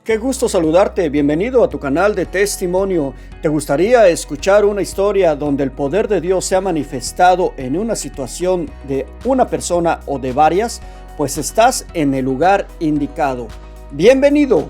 Qué gusto saludarte, bienvenido a tu canal de testimonio. ¿Te gustaría escuchar una historia donde el poder de Dios se ha manifestado en una situación de una persona o de varias? Pues estás en el lugar indicado. ¡Bienvenido!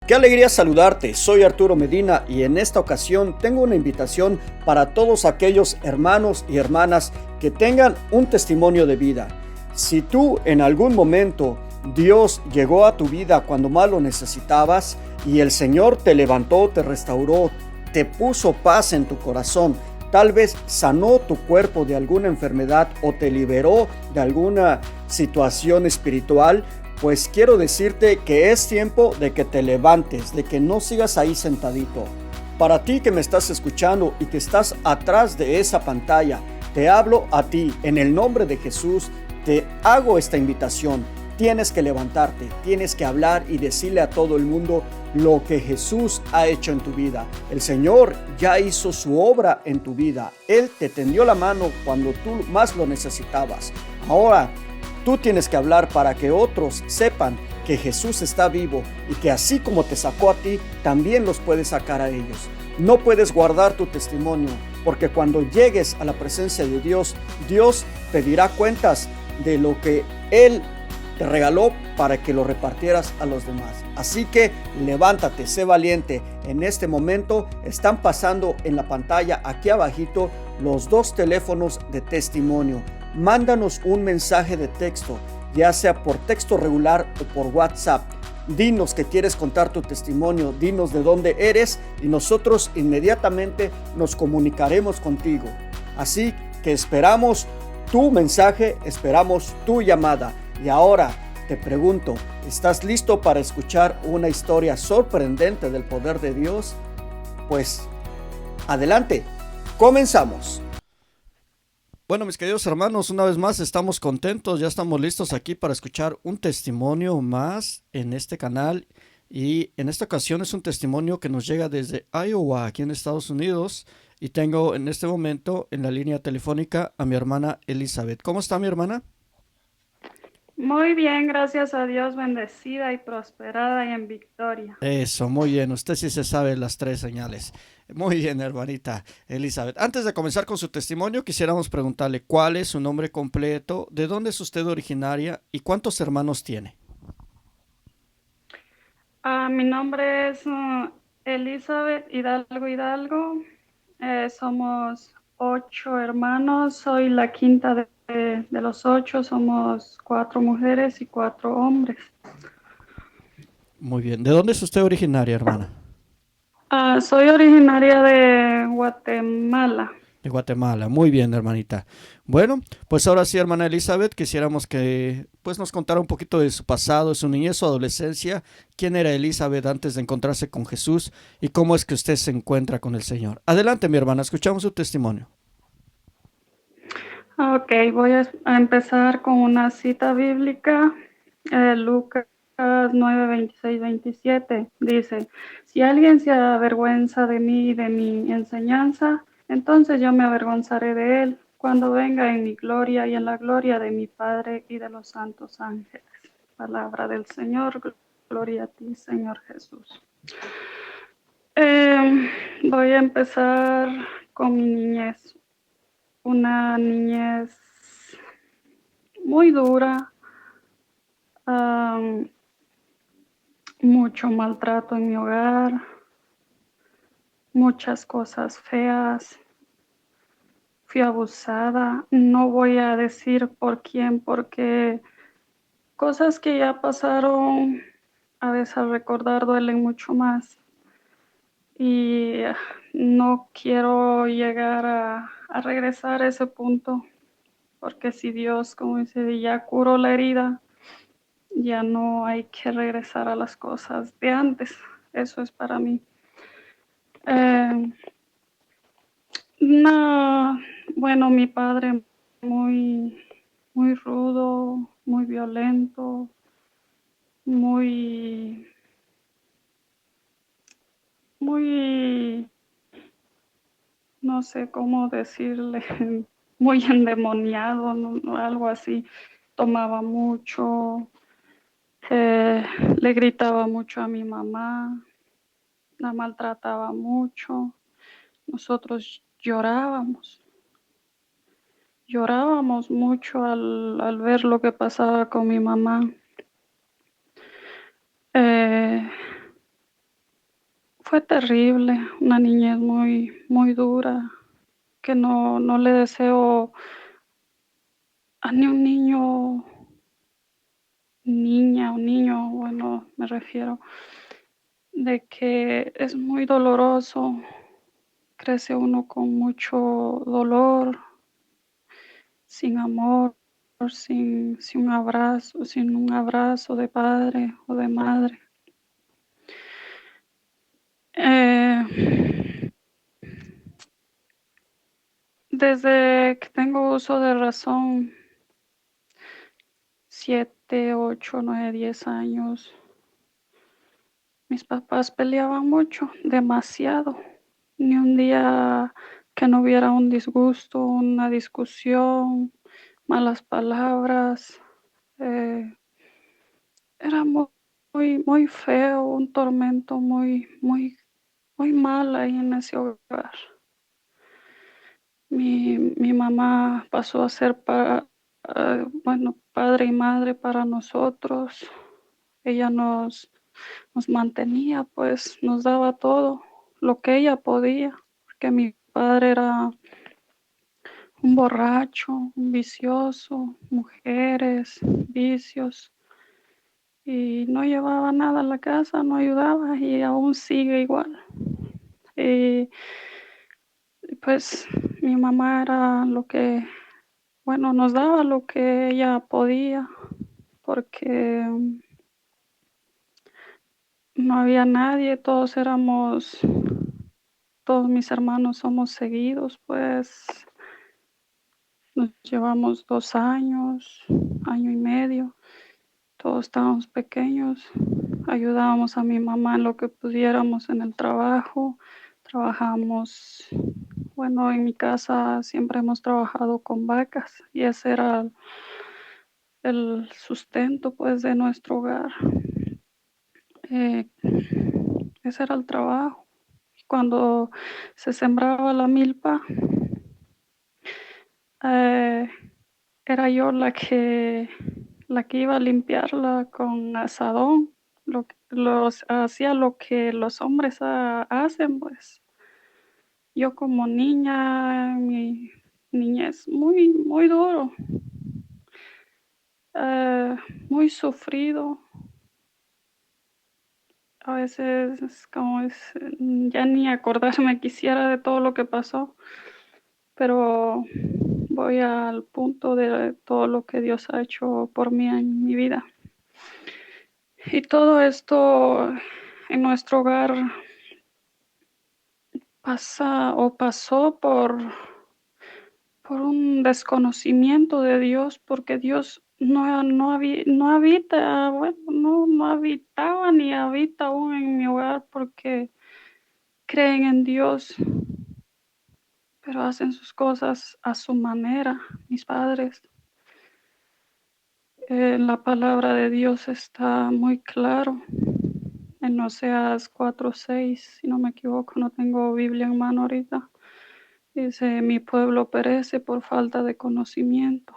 Qué alegría saludarte, soy Arturo Medina y en esta ocasión tengo una invitación para todos aquellos hermanos y hermanas que tengan un testimonio de vida. Si tú en algún momento Dios llegó a tu vida cuando más lo necesitabas y el Señor te levantó, te restauró, te puso paz en tu corazón, tal vez sanó tu cuerpo de alguna enfermedad o te liberó de alguna situación espiritual, pues quiero decirte que es tiempo de que te levantes, de que no sigas ahí sentadito. Para ti que me estás escuchando y que estás atrás de esa pantalla, te hablo a ti en el nombre de Jesús, te hago esta invitación. Tienes que levantarte, tienes que hablar y decirle a todo el mundo lo que Jesús ha hecho en tu vida. El Señor ya hizo su obra en tu vida. Él te tendió la mano cuando tú más lo necesitabas. Ahora tú tienes que hablar para que otros sepan que Jesús está vivo y que así como te sacó a ti, también los puede sacar a ellos. No puedes guardar tu testimonio, porque cuando llegues a la presencia de Dios, Dios pedirá cuentas de lo que Él te regaló para que lo repartieras a los demás. Así que levántate, sé valiente. En este momento están pasando en la pantalla aquí abajito los dos teléfonos de testimonio. Mándanos un mensaje de texto, ya sea por texto regular o por WhatsApp. Dinos que quieres contar tu testimonio, dinos de dónde eres y nosotros inmediatamente nos comunicaremos contigo. Así que esperamos tu mensaje, esperamos tu llamada. Y ahora te pregunto, ¿estás listo para escuchar una historia sorprendente del poder de Dios? Pues adelante, comenzamos. Bueno, mis queridos hermanos, una vez más estamos contentos, ya estamos listos aquí para escuchar un testimonio más en este canal y en esta ocasión es un testimonio que nos llega desde Iowa, aquí en Estados Unidos, y tengo en este momento en la línea telefónica a mi hermana Elizabeth. ¿Cómo está mi hermana? Muy bien, gracias a Dios, bendecida y prosperada y en victoria. Eso, muy bien. Usted sí se sabe las tres señales. Muy bien, hermanita Elizabeth. Antes de comenzar con su testimonio, quisiéramos preguntarle cuál es su nombre completo, de dónde es usted originaria y cuántos hermanos tiene. Mi nombre es Elizabeth Hidalgo Hidalgo. Somos 8 hermanos. Soy la quinta de los 8. Somos 4 mujeres y 4 hombres. Muy bien. ¿De dónde es usted originaria, hermana? Soy originaria de Guatemala. De Guatemala. Muy bien, hermanita. Bueno, pues ahora sí, hermana Elizabeth, quisiéramos que pues nos contara un poquito de su pasado, de su niñez, su adolescencia, quién era Elizabeth antes de encontrarse con Jesús y cómo es que usted se encuentra con el Señor. Adelante, mi hermana, escuchamos su testimonio. Ok, voy a empezar con una cita bíblica. Lucas 9, 26, 27 dice: si alguien se avergüenza de mí y de mi enseñanza, entonces yo me avergonzaré de él cuando venga en mi gloria y en la gloria de mi Padre y de los santos ángeles. Palabra del Señor, gloria a ti, Señor Jesús. Voy a empezar con mi niñez. Una niñez muy dura, mucho maltrato en mi hogar, muchas cosas feas, fui abusada. No voy a decir por quién, porque cosas que ya pasaron, a veces al recordar duelen mucho más. Y no quiero llegar a regresar a ese punto. porque si Dios, como dice, ya curó la herida, ya no hay que regresar a las cosas de antes. Eso es para mí. Eh, no, bueno, mi padre muy, muy rudo, muy violento, muy, muy, no sé cómo decirle, muy endemoniado, ¿no? Algo así. Tomaba mucho, eh, le gritaba mucho a mi mamá, la maltrataba mucho. Nosotros llorábamos mucho al ver lo que pasaba con mi mamá. Eh, Fue terrible, una niñez muy, muy dura, que no le deseo a ni un niño, niña o niño, bueno, me refiero, de que es muy doloroso, crece uno con mucho dolor, sin amor, sin un abrazo de padre o de madre. Desde que tengo uso de razón, 7, 8, 9, 10 años, mis papás peleaban mucho, demasiado. Ni un día que no hubiera un disgusto, una discusión, malas palabras. Eh, Era muy, muy feo, un tormento muy, muy, muy mal ahí en ese hogar. Mi mamá pasó a ser bueno, padre y madre para nosotros. Ella nos mantenía, pues nos daba todo lo que ella podía, porque mi padre era un borracho, un vicioso, mujeres, vicios, y no llevaba nada a la casa, no ayudaba y aún sigue igual. Y pues mi mamá era bueno, nos daba lo que ella podía, porque no había nadie, todos mis hermanos somos seguidos, pues nos llevamos 2 años, año y medio, todos estábamos pequeños, ayudábamos a mi mamá en lo que pudiéramos en el trabajo, trabajamos, bueno, en mi casa siempre hemos trabajado con vacas y ese era el sustento pues de nuestro hogar. Eh, Ese era el trabajo. Cuando se sembraba la milpa, eh, era yo la que iba a limpiarla con asadón. Hacía lo que los hombres hacen, pues. Yo como niña, mi niñez muy, muy duro, eh, muy sufrido. A veces ya ni acordarme quisiera de todo lo que pasó, pero voy al punto de todo lo que Dios ha hecho por mí en mi vida. Y todo esto en nuestro hogar pasó por un desconocimiento de Dios, porque Dios no habita, bueno, no habitaba ni habita aún en mi hogar, porque creen en Dios, pero hacen sus cosas a su manera, mis padres. La palabra de Dios está muy claro en Oseas 4:6, si no me equivoco, no tengo Biblia en mano ahorita. Dice, mi pueblo perece por falta de conocimiento.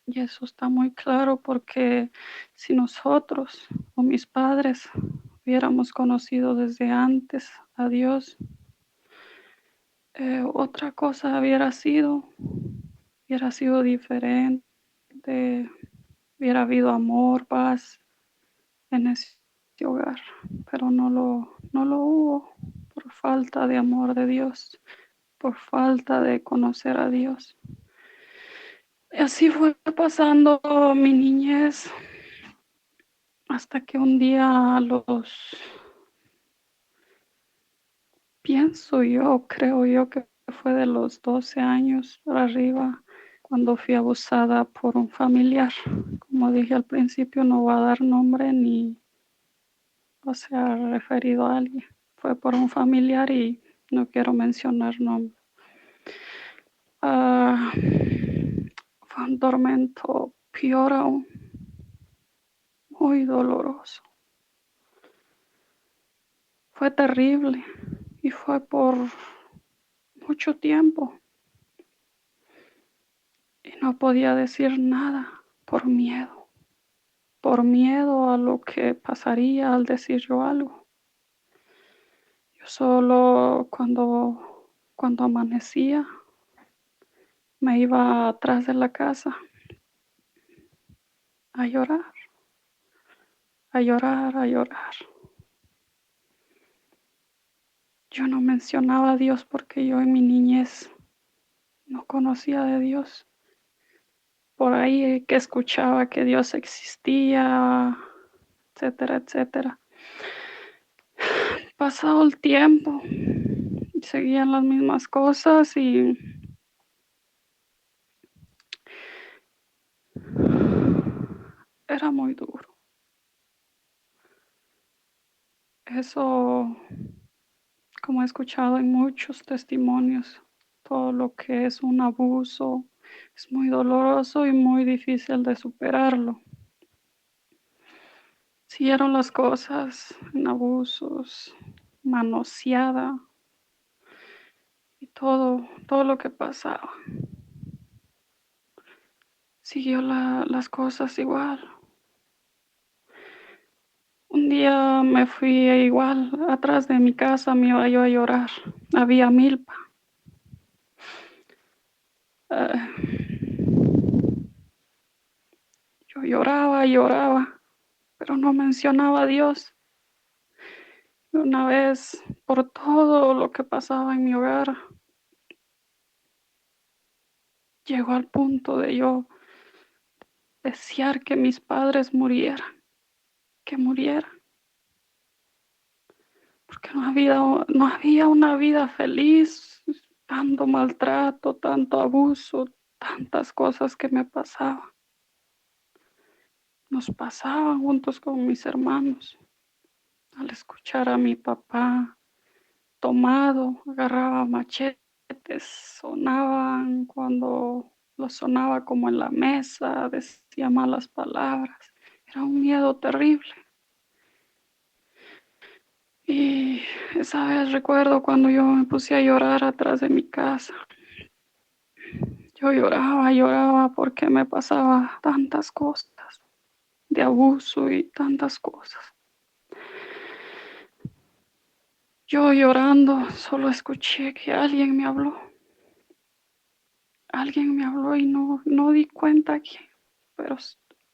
Y eso está muy claro, porque si nosotros o mis padres hubiéramos conocido desde antes a Dios, otra cosa hubiera sido diferente, hubiera habido amor, paz en ese hogar, pero no lo hubo por falta de amor de Dios, por falta de conocer a Dios. Y así fue pasando mi niñez hasta que un día creo yo que fue de los 12 años para arriba, cuando fui abusada por un familiar. Como dije al principio, no voy a dar nombre ni, o sea, referido a alguien. Fue por un familiar y no quiero mencionar nombre. Fue un tormento peor aún, muy doloroso. Fue terrible y fue por mucho tiempo y no podía decir nada por miedo a lo que pasaría al decir yo algo. Yo solo cuando amanecía me iba atrás de la casa a llorar, a llorar, a llorar. Yo no mencionaba a Dios porque yo en mi niñez no conocía de Dios. Por ahí que escuchaba que Dios existía, etcétera, etcétera. Pasado el tiempo, seguían las mismas cosas y era muy duro. Eso, como he escuchado en muchos testimonios, todo lo que es un abuso es muy doloroso y muy difícil de superarlo. Siguieron las cosas en abusos, manoseada y todo lo que pasaba. Siguió las cosas igual. Un día me fui igual, atrás de mi casa me iba yo a llorar. Había milpa. Yo lloraba, lloraba, pero no mencionaba a Dios. Una vez, por todo lo que pasaba en mi hogar, llegó al punto de yo desear que mis padres murieran, que murieran, porque no había una vida feliz, tanto maltrato, tanto abuso, tantas cosas que me pasaban. Nos pasaban juntos con mis hermanos. Al escuchar a mi papá tomado, agarraba machetes, sonaban cuando lo sonaba como en la mesa, decía malas palabras. Era un miedo terrible. Y esa vez recuerdo cuando yo me puse a llorar atrás de mi casa. Yo lloraba, lloraba porque me pasaba tantas cosas de abuso y tantas cosas. Yo llorando, solo escuché que alguien me habló. Alguien me habló y no di cuenta quién, pero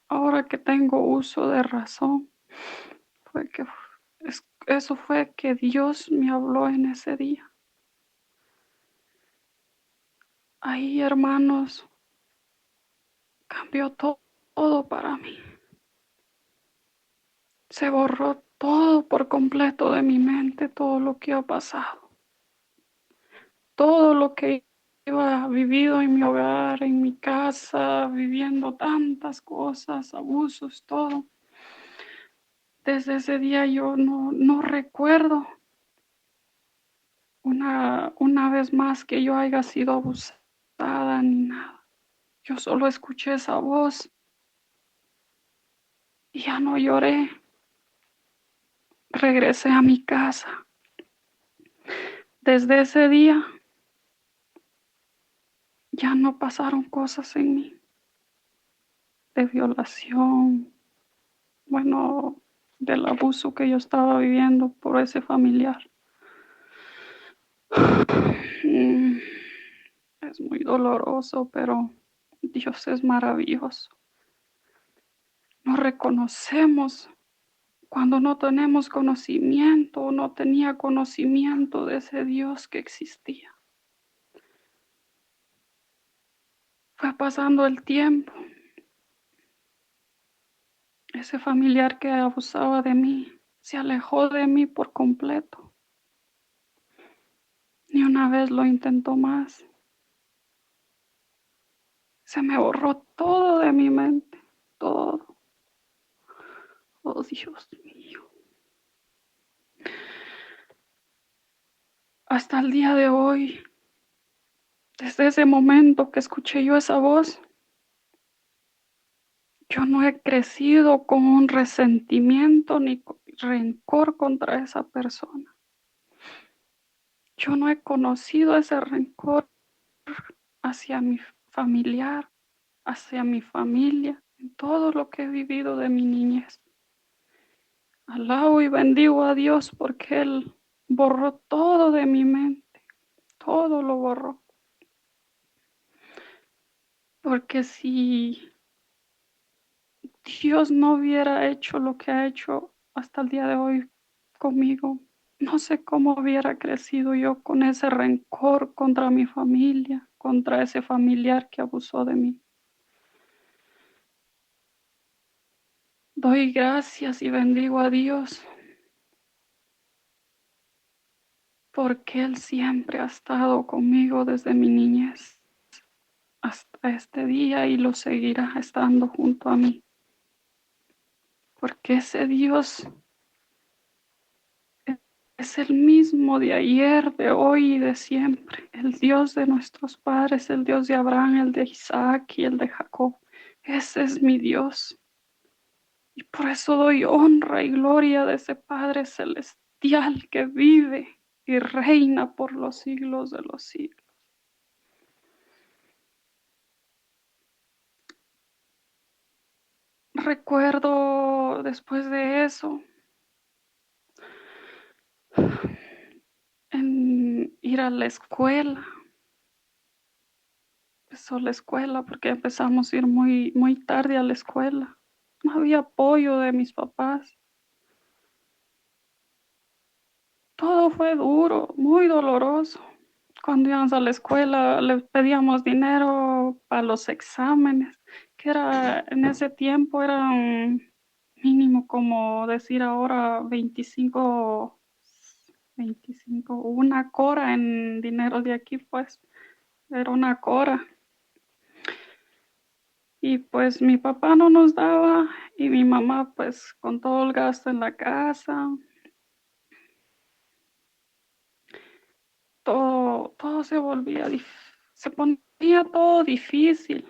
ahora que tengo uso de razón, fue que eso fue que Dios me habló en ese día. Ahí, hermanos, cambió todo para mí. Se borró todo por completo de mi mente, todo lo que ha pasado, todo lo que iba vivido en mi hogar, en mi casa, viviendo tantas cosas, abusos, todo. Desde ese día yo no recuerdo una vez más que yo haya sido abusada ni nada. Yo solo escuché esa voz y ya no lloré. Regresé a mi casa. Desde ese día ya no pasaron cosas en mí de violación, bueno, del abuso que yo estaba viviendo por ese familiar. Mm, Es muy doloroso, pero Dios es maravilloso. No reconocemos cuando no tenemos conocimiento, no tenía conocimiento de ese Dios que existía. Fue pasando el tiempo. Ese familiar que abusaba de mí se alejó de mí por completo. Ni una vez lo intentó más. Se me borró todo de mi mente, todo. Oh, Dios mío. Hasta el día de hoy, desde ese momento que escuché yo esa voz, yo no he crecido con un resentimiento ni rencor contra esa persona. Yo no he conocido ese rencor hacia mi familiar, hacia mi familia, en todo lo que he vivido de mi niñez. Alabo y bendigo a Dios porque Él borró todo de mi mente, todo lo borró. Porque si Dios no hubiera hecho lo que ha hecho hasta el día de hoy conmigo, no sé cómo hubiera crecido yo con ese rencor contra mi familia, contra ese familiar que abusó de mí. Doy gracias y bendigo a Dios porque Él siempre ha estado conmigo desde mi niñez hasta este día y lo seguirá estando junto a mí. Porque ese Dios es el mismo de ayer, de hoy y de siempre. El Dios de nuestros padres, el Dios de Abraham, el de Isaac y el de Jacob. Ese es mi Dios. Y por eso doy honra y gloria de ese Padre celestial que vive y reina por los siglos de los siglos. Recuerdo después de eso en ir a la escuela. Empezó la escuela porque empezamos a ir muy tarde a la escuela. No había apoyo de mis papás. Todo fue duro, muy doloroso. Cuando íbamos a la escuela le pedíamos dinero para los exámenes, que era en ese tiempo eran mínimo como decir ahora 25, una cora en dinero de aquí, pues era una cora. Y pues mi papá no nos daba y mi mamá pues con todo el gasto en la casa, todo se ponía todo difícil,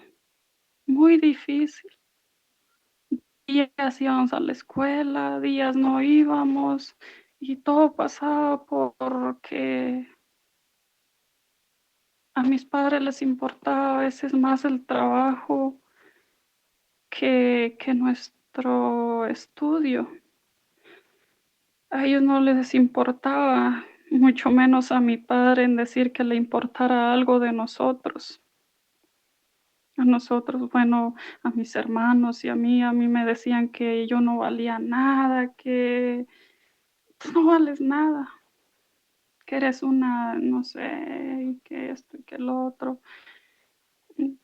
muy difícil. Días íbamos a la escuela, días no íbamos y todo pasaba porque a mis padres les importaba a veces más el trabajo que nuestro estudio. A ellos no les importaba, mucho menos a mi padre en decir que le importara algo de nosotros. A nosotros, bueno, a mis hermanos y a mí me decían que yo no valía nada, que tú no vales nada, que eres una, no sé, y que esto y que lo otro.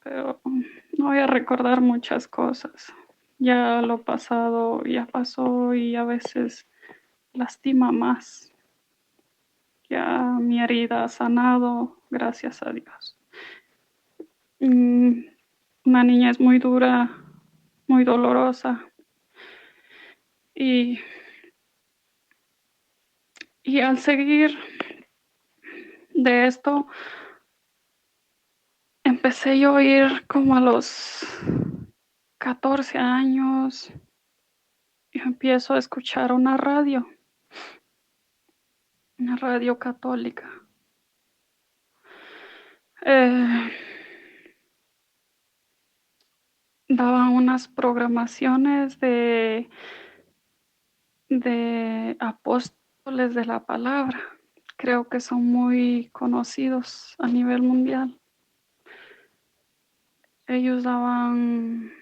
Pero no voy a recordar muchas cosas. Ya lo pasado ya pasó y a veces lastima más. Ya mi herida ha sanado, gracias a Dios. Mm, una niña es muy dura, muy dolorosa. Y, y al seguir de esto, empecé yo a ir como a los 14 años. Y empiezo a escuchar una radio católica. Eh, daban unas programaciones de apóstoles de la palabra. Creo que son muy conocidos a nivel mundial. Ellos daban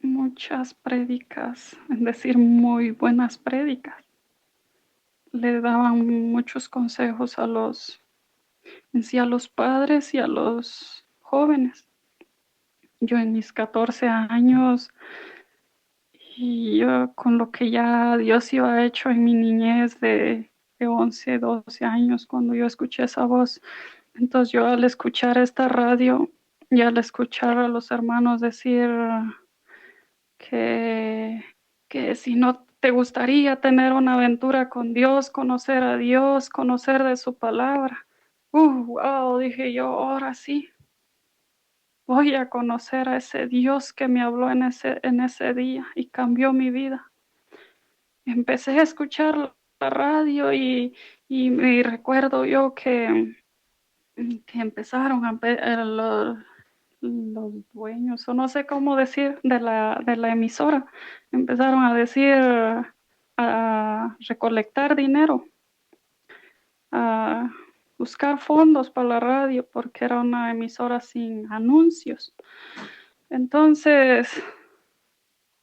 muchas prédicas, es decir, muy buenas prédicas. Le daban muchos consejos en sí a los padres y a los jóvenes. Yo en mis 14 años y yo con lo que ya Dios iba ha hecho en mi niñez de 11, 12 años, cuando yo escuché esa voz, entonces yo al escuchar esta radio y al escuchar a los hermanos decir que, que si no te gustaría tener una aventura con Dios, conocer a Dios, conocer de su palabra. Wow, dije yo, ahora sí, voy a conocer a ese Dios que me habló en ese día y cambió mi vida. Empecé a escuchar la radio y recuerdo yo que empezaron los dueños, o no sé cómo decir, de la emisora, empezaron a decir, a recolectar dinero, a buscar fondos para la radio, porque era una emisora sin anuncios. Entonces,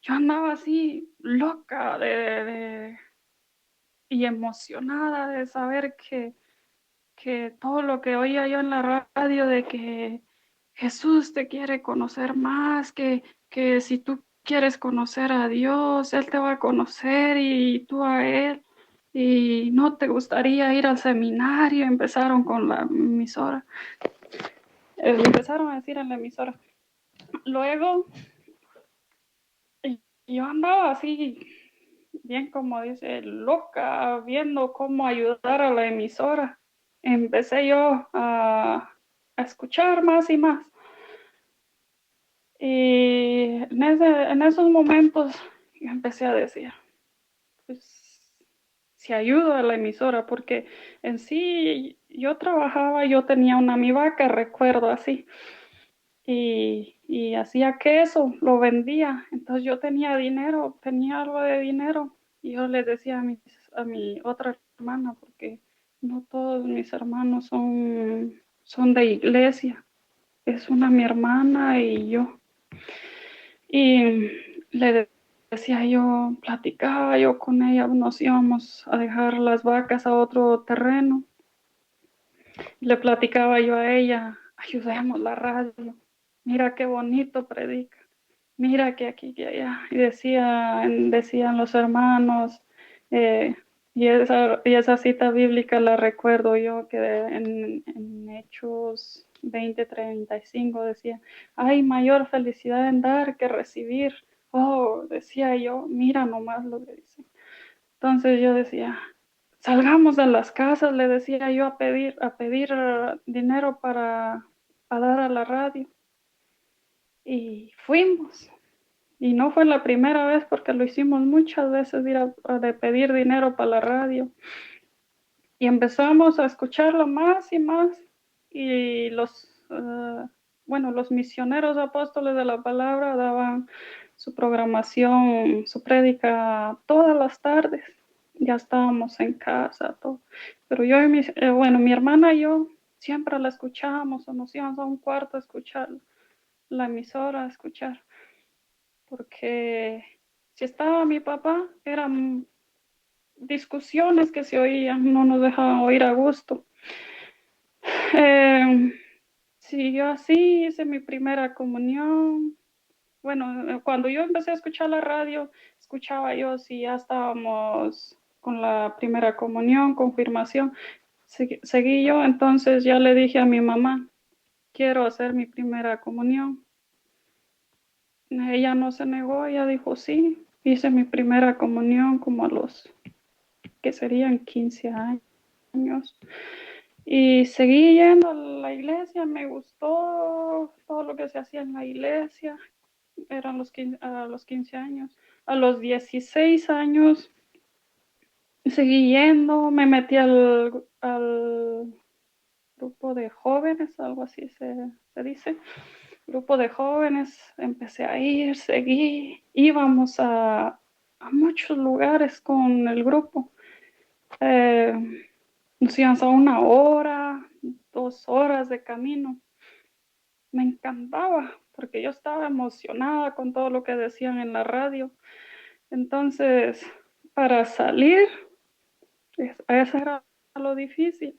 yo andaba así loca y emocionada de saber que todo lo que oía yo en la radio de que Jesús te quiere conocer más, que si tú quieres conocer a Dios, Él te va a conocer y tú a Él, y no te gustaría ir al seminario, empezaron con la emisora, empezaron a decir en la emisora. Luego yo andaba así, bien como dice, loca, viendo cómo ayudar a la emisora. Empecé yo a escuchar más y más. Y en esos momentos yo empecé a decir, pues, si ayudo a la emisora, porque en sí yo trabajaba, yo tenía una mi vaca, recuerdo así, y hacía queso, lo vendía, entonces yo tenía dinero, tenía algo de dinero, y yo les decía a mi otra hermana, porque no todos mis hermanos son de iglesia, es una mi hermana y yo. Y le decía yo, platicaba yo con ella, nos íbamos a dejar las vacas a otro terreno. Le platicaba yo a ella, ayudemos la radio, mira qué bonito predica, mira que aquí, que allá. Y decían los hermanos, eh, y esa cita bíblica la recuerdo yo, que en Hechos 20:35 decía, hay mayor felicidad en dar que recibir. Oh, decía yo, mira nomás lo que dice. Entonces yo decía, salgamos de las casas, le decía yo a pedir dinero para dar a la radio. Y fuimos. Y no fue la primera vez porque lo hicimos muchas veces, de pedir dinero para la radio. Y empezamos a escucharlo más y más. Y los misioneros apóstoles de la palabra daban su programación, su prédica todas las tardes. Ya estábamos en casa, todo. Pero yo y mi hermana y yo siempre la escuchábamos o nos íbamos a un cuarto a escuchar la emisora, a escuchar. Porque si estaba mi papá, eran discusiones que se oían, no nos dejaban oír a gusto. Sí, yo así hice mi primera comunión. Bueno, cuando yo empecé a escuchar la radio, escuchaba yo si ya estábamos con la primera comunión, confirmación. Seguí yo, entonces ya le dije a mi mamá, quiero hacer mi primera comunión. Ella no se negó, ella dijo sí. Hice mi primera comunión como a los que serían 15 años. Y seguí yendo a la iglesia, me gustó todo lo que se hacía en la iglesia, eran a los 15 años. A los 16 años seguí yendo, me metí al grupo de jóvenes, algo así se dice, grupo de jóvenes, empecé a ir, seguí, íbamos a muchos lugares con el grupo. Nos íbamos a 1 hora, 2 horas de camino. Me encantaba porque yo estaba emocionada con todo lo que decían en la radio. Entonces, para salir, eso era lo difícil.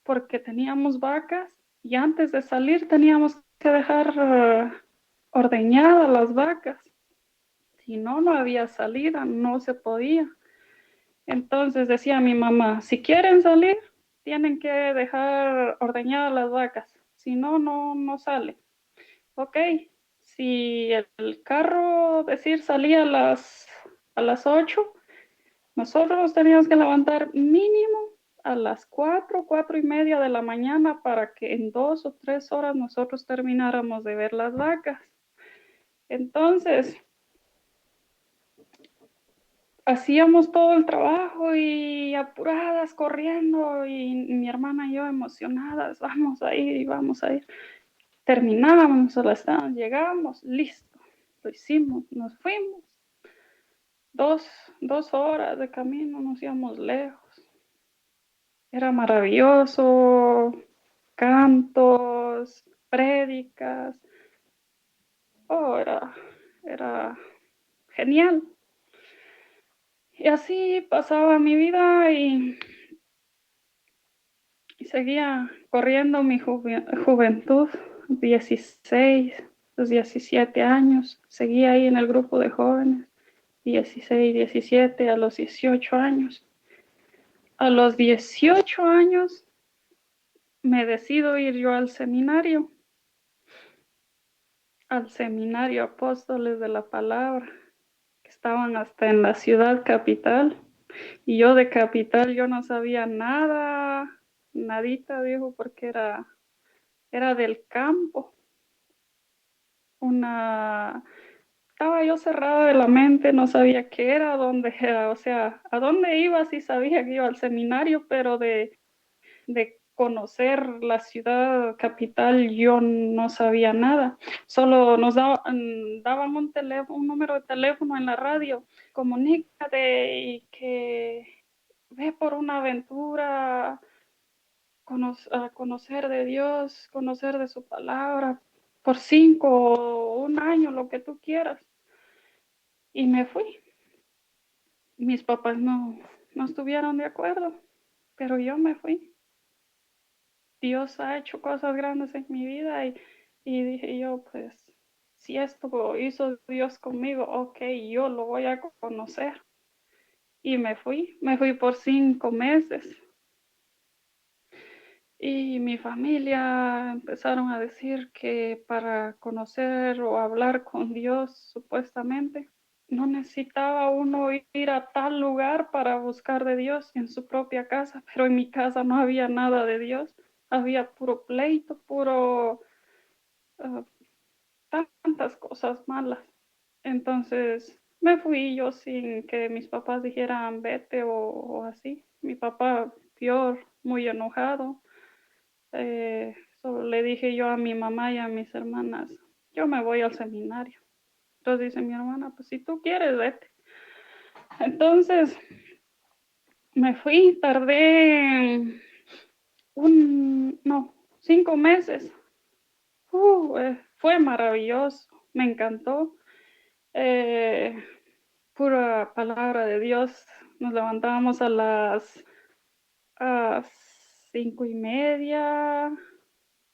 porque teníamos vacas y antes de salir teníamos que dejar ordeñadas las vacas. Si no, no había salida, no se podía. Entonces decía mi mamá, si quieren salir, tienen que dejar ordeñadas las vacas, si no, no sale. Ok, si el carro, decir, salía a las 8, nosotros nos teníamos que levantar mínimo a las 4, 4:30 de la mañana para que en 2 o 3 horas nosotros termináramos de ver las vacas. Entonces, hacíamos todo el trabajo y apuradas, corriendo, y mi hermana y yo emocionadas, vamos a ir y vamos a ir. Terminábamos a las tarde, llegamos, listo, lo hicimos, nos fuimos. Dos, 2 horas de camino, nos íbamos lejos. Era maravilloso, cantos, prédicas. Oh, era genial. Y así pasaba mi vida y seguía corriendo mi juventud, 16, los 17 años. Seguía ahí en el grupo de jóvenes, 16, 17, a los 18 años. A los 18 años me decido ir yo al seminario Apóstoles de la Palabra, que estaban hasta en la ciudad capital. Y yo de capital, yo no sabía nada, nadita, dijo, porque era del campo. Estaba yo cerrada de la mente, no sabía qué era, dónde era, o sea, a dónde iba, sí sabía que iba al seminario, pero de conocer la ciudad capital yo no sabía nada. Solo nos daban un número de teléfono en la radio, comunícate y que ve por una aventura, a conocer de Dios, conocer de su palabra, por 5 o 1 año, lo que tú quieras. Y me fui. Mis papás no estuvieron de acuerdo, pero yo me fui. Dios ha hecho cosas grandes en mi vida y dije yo, pues, si esto hizo Dios conmigo, ok, yo lo voy a conocer. Y me fui por 5 meses. Y mi familia empezaron a decir que para conocer o hablar con Dios, supuestamente, no necesitaba uno ir a tal lugar para buscar de Dios en su propia casa, pero en mi casa no había nada de Dios, había puro pleito, puro uh, tantas cosas malas. Entonces me fui yo sin que mis papás dijeran vete o así. Mi papá peor, muy enojado. Solo le dije yo a mi mamá y a mis hermanas, yo me voy al seminario. Entonces dice mi hermana, pues si tú quieres, vete. Entonces me fui, tardé no, 5 meses. Fue maravilloso, me encantó. Eh, Pura palabra de Dios. Nos levantábamos a 5:30,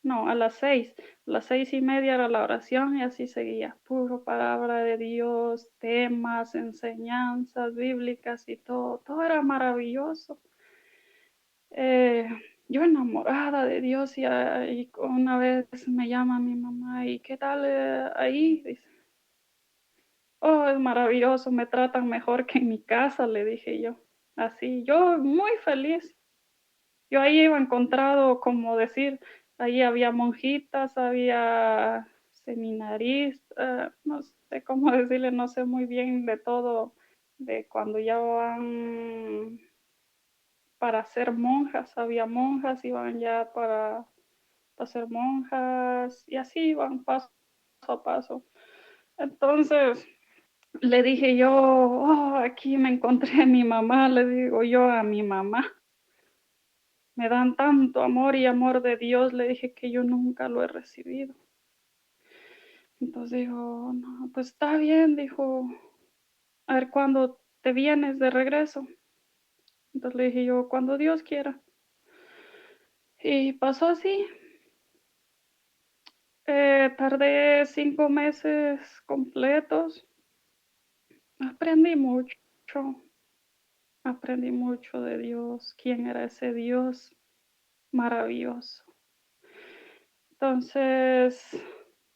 no, a las 6. A las 6:30 era la oración y así seguía. Puro palabra de Dios, temas, enseñanzas bíblicas y todo era maravilloso. Eh, yo enamorada de Dios y una vez me llama mi mamá y ¿qué tal ahí? Dice, oh, es maravilloso, me tratan mejor que en mi casa, le dije yo. Así, yo muy feliz. Yo ahí iba encontrado, como decir, ahí había monjitas, había seminaristas, no sé cómo decirle, no sé muy bien de todo, de cuando ya van para ser monjas, había monjas, iban ya para ser monjas, y así iban paso a paso. Entonces, le dije yo, oh, aquí me encontré a mi mamá, le digo yo a mi mamá. Me dan tanto amor y amor de Dios, le dije que yo nunca lo he recibido. Entonces dijo, no, pues está bien, dijo, a ver cuándo te vienes de regreso. Entonces le dije yo, cuando Dios quiera. Y pasó así. Tardé 5 meses completos. Aprendí mucho, aprendí mucho de Dios, quién era ese Dios maravilloso. Entonces,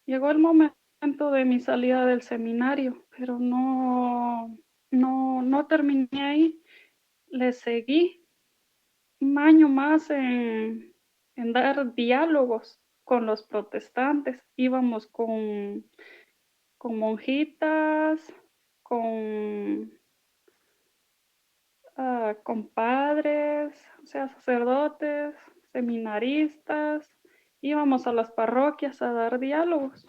llegó el momento de mi salida del seminario, pero no terminé ahí. Le seguí un año más en dar diálogos con los protestantes. Íbamos con monjitas, con con padres, o sea, sacerdotes, seminaristas. Íbamos a las parroquias a dar diálogos.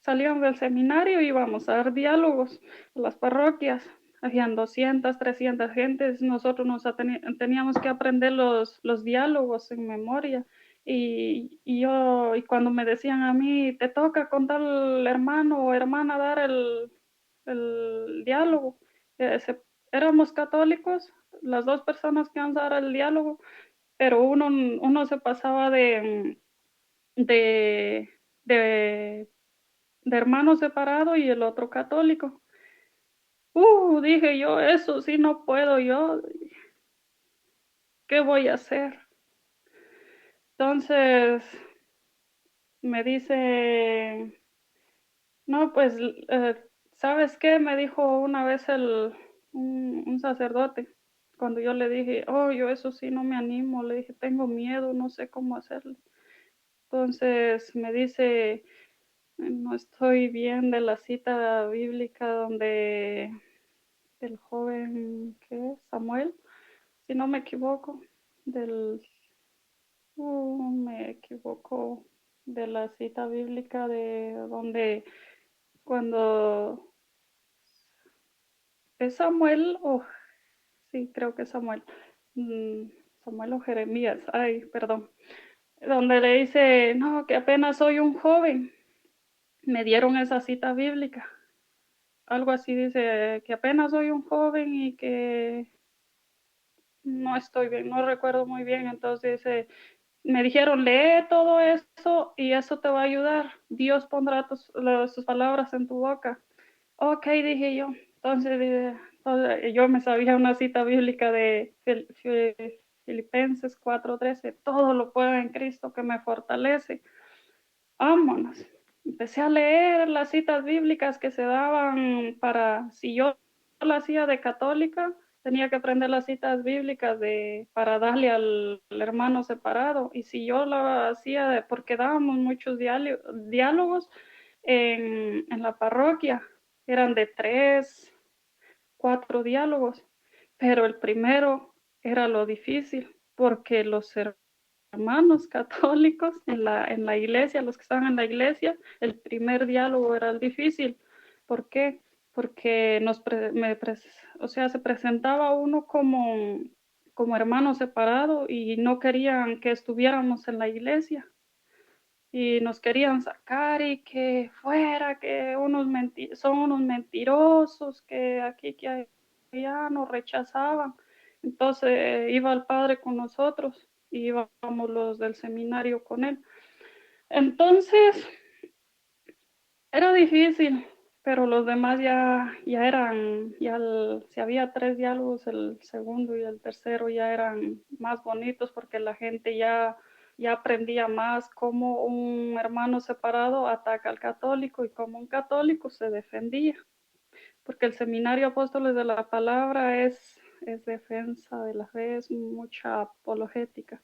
Salíamos del seminario, íbamos a dar diálogos a las parroquias. Habían 200, 300 gentes. Nosotros teníamos que aprender los diálogos en memoria. Y cuando me decían a mí, te toca con tal hermano o hermana dar el diálogo, eh, se- éramos católicos, las dos personas que iban a dar el diálogo, pero uno se pasaba de, de de hermano separado y el otro católico. Dije yo, eso sí no puedo yo, ¿qué voy a hacer? Entonces me dice, no, pues, ¿sabes qué? Me dijo una vez un sacerdote, cuando yo le dije, yo eso sí no me animo, le dije, tengo miedo, no sé cómo hacerlo. Entonces me dice, no estoy bien de la cita bíblica donde el joven, ¿qué es? Samuel, si no me equivoco, me equivoco de la cita bíblica de donde cuando es Samuel, sí, creo que es Samuel, mm, Samuel o Jeremías, ay, perdón, donde le dice, no, que apenas soy un joven, me dieron esa cita bíblica, algo así dice, que apenas soy un joven y que no estoy bien, no recuerdo muy bien, entonces me dijeron, lee todo eso y eso te va a ayudar. Dios pondrá sus palabras en tu boca. Ok, dije yo. Entonces, yo me sabía una cita bíblica de Filipenses 4:13. Todo lo puedo en Cristo que me fortalece. Vámonos. Empecé a leer las citas bíblicas que se daban si yo lo hacía de católica, tenía que aprender las citas bíblicas para darle al hermano separado. Y si yo lo hacía, porque dábamos muchos diálogos en la parroquia, eran de 3, 4 diálogos, pero el primero era lo difícil, porque los hermanos católicos en la iglesia, los que estaban en la iglesia, el primer diálogo era el difícil. ¿Por qué? Porque o sea, se presentaba uno como hermano separado y no querían que estuviéramos en la iglesia y nos querían sacar y que fuera, que son unos mentirosos, que aquí, que allá nos rechazaban. Entonces iba el padre con nosotros y íbamos los del seminario con él. Entonces era difícil, pero los demás ya eran, si había 3 diálogos, el segundo y el tercero ya eran más bonitos porque la gente ya aprendía más cómo un hermano separado ataca al católico y cómo un católico se defendía, porque el seminario Apóstoles de la Palabra es defensa de la fe, es mucha apologética.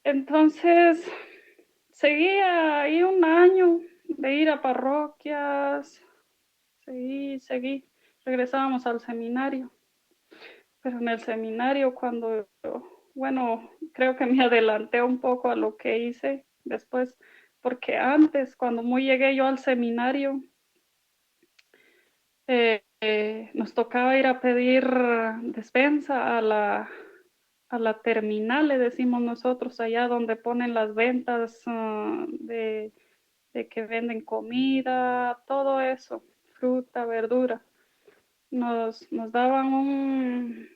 Entonces, seguía ahí un año de ir a parroquias, seguí. Regresábamos al seminario, pero en el seminario bueno, creo que me adelanté un poco a lo que hice después, porque antes, cuando muy llegué yo al seminario, nos tocaba ir a pedir despensa a la terminal, le decimos nosotros, allá donde ponen las ventas de que venden comida, todo eso, fruta, verdura. Nos daban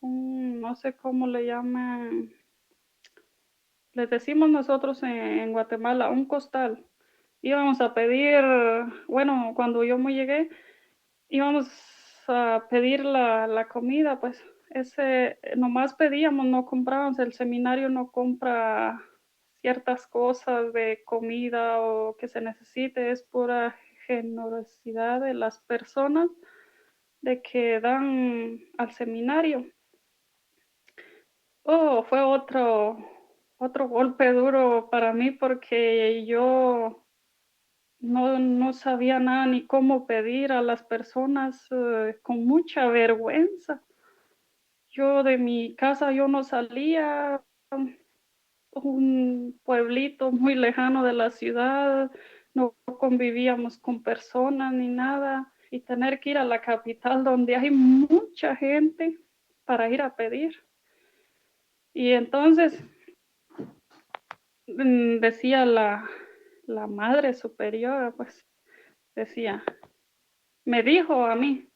no sé cómo le llaman, les decimos nosotros en Guatemala, un costal. Íbamos a pedir, bueno, cuando yo me llegué, íbamos a pedir la comida, pues ese nomás pedíamos, no comprábamos, el seminario no compra ciertas cosas de comida o que se necesite, es pura generosidad de las personas de que dan al seminario. Oh, fue otro golpe duro para mí porque yo no sabía nada ni cómo pedir a las personas con mucha vergüenza. Yo de mi casa yo no salía, un pueblito muy lejano de la ciudad, no convivíamos con personas ni nada, y tener que ir a la capital donde hay mucha gente para ir a pedir. Y entonces decía la madre superiora, pues decía, me dijo a mí,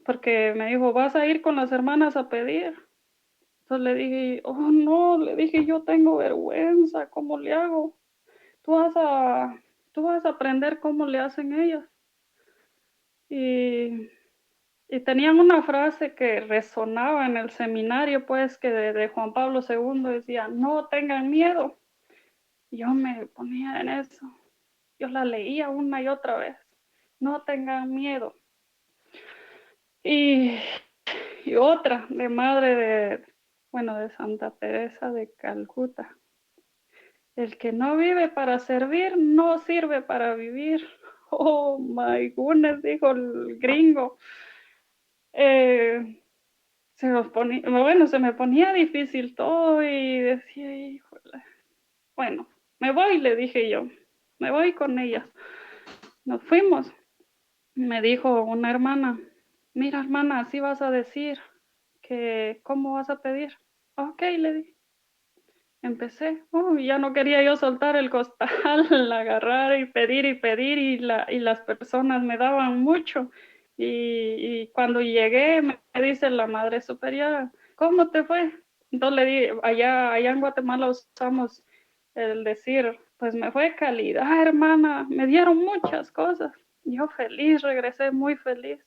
porque me dijo, vas a ir con las hermanas a pedir. Entonces le dije, oh no, le dije, yo tengo vergüenza, ¿cómo le hago? Tú vas a, tú vas a aprender cómo le hacen ellas. Y, y tenían una frase que resonaba en el seminario, pues, que de Juan Pablo II decía, no tengan miedo. Y yo me ponía en eso. Yo la leía una y otra vez. No tengan miedo. Y, y otra de madre bueno, de Santa Teresa de Calcuta. El que no vive para servir, no sirve para vivir. Oh my goodness, dijo el gringo. Bueno, se me ponía difícil todo y decía, híjole. Bueno, me voy, le dije yo. Me voy con ella. Nos fuimos. Me dijo una hermana, mira hermana, así vas a decir que, ¿cómo vas a pedir? Ok, le dije. Empecé, ya no quería yo soltar el costal, agarrar y pedir, y las personas me daban mucho. Y cuando llegué, me dice la madre superiora, ¿cómo te fue? Entonces le dije, allá en Guatemala usamos el decir, pues me fue calidad, hermana, me dieron muchas cosas. Yo feliz, regresé muy feliz.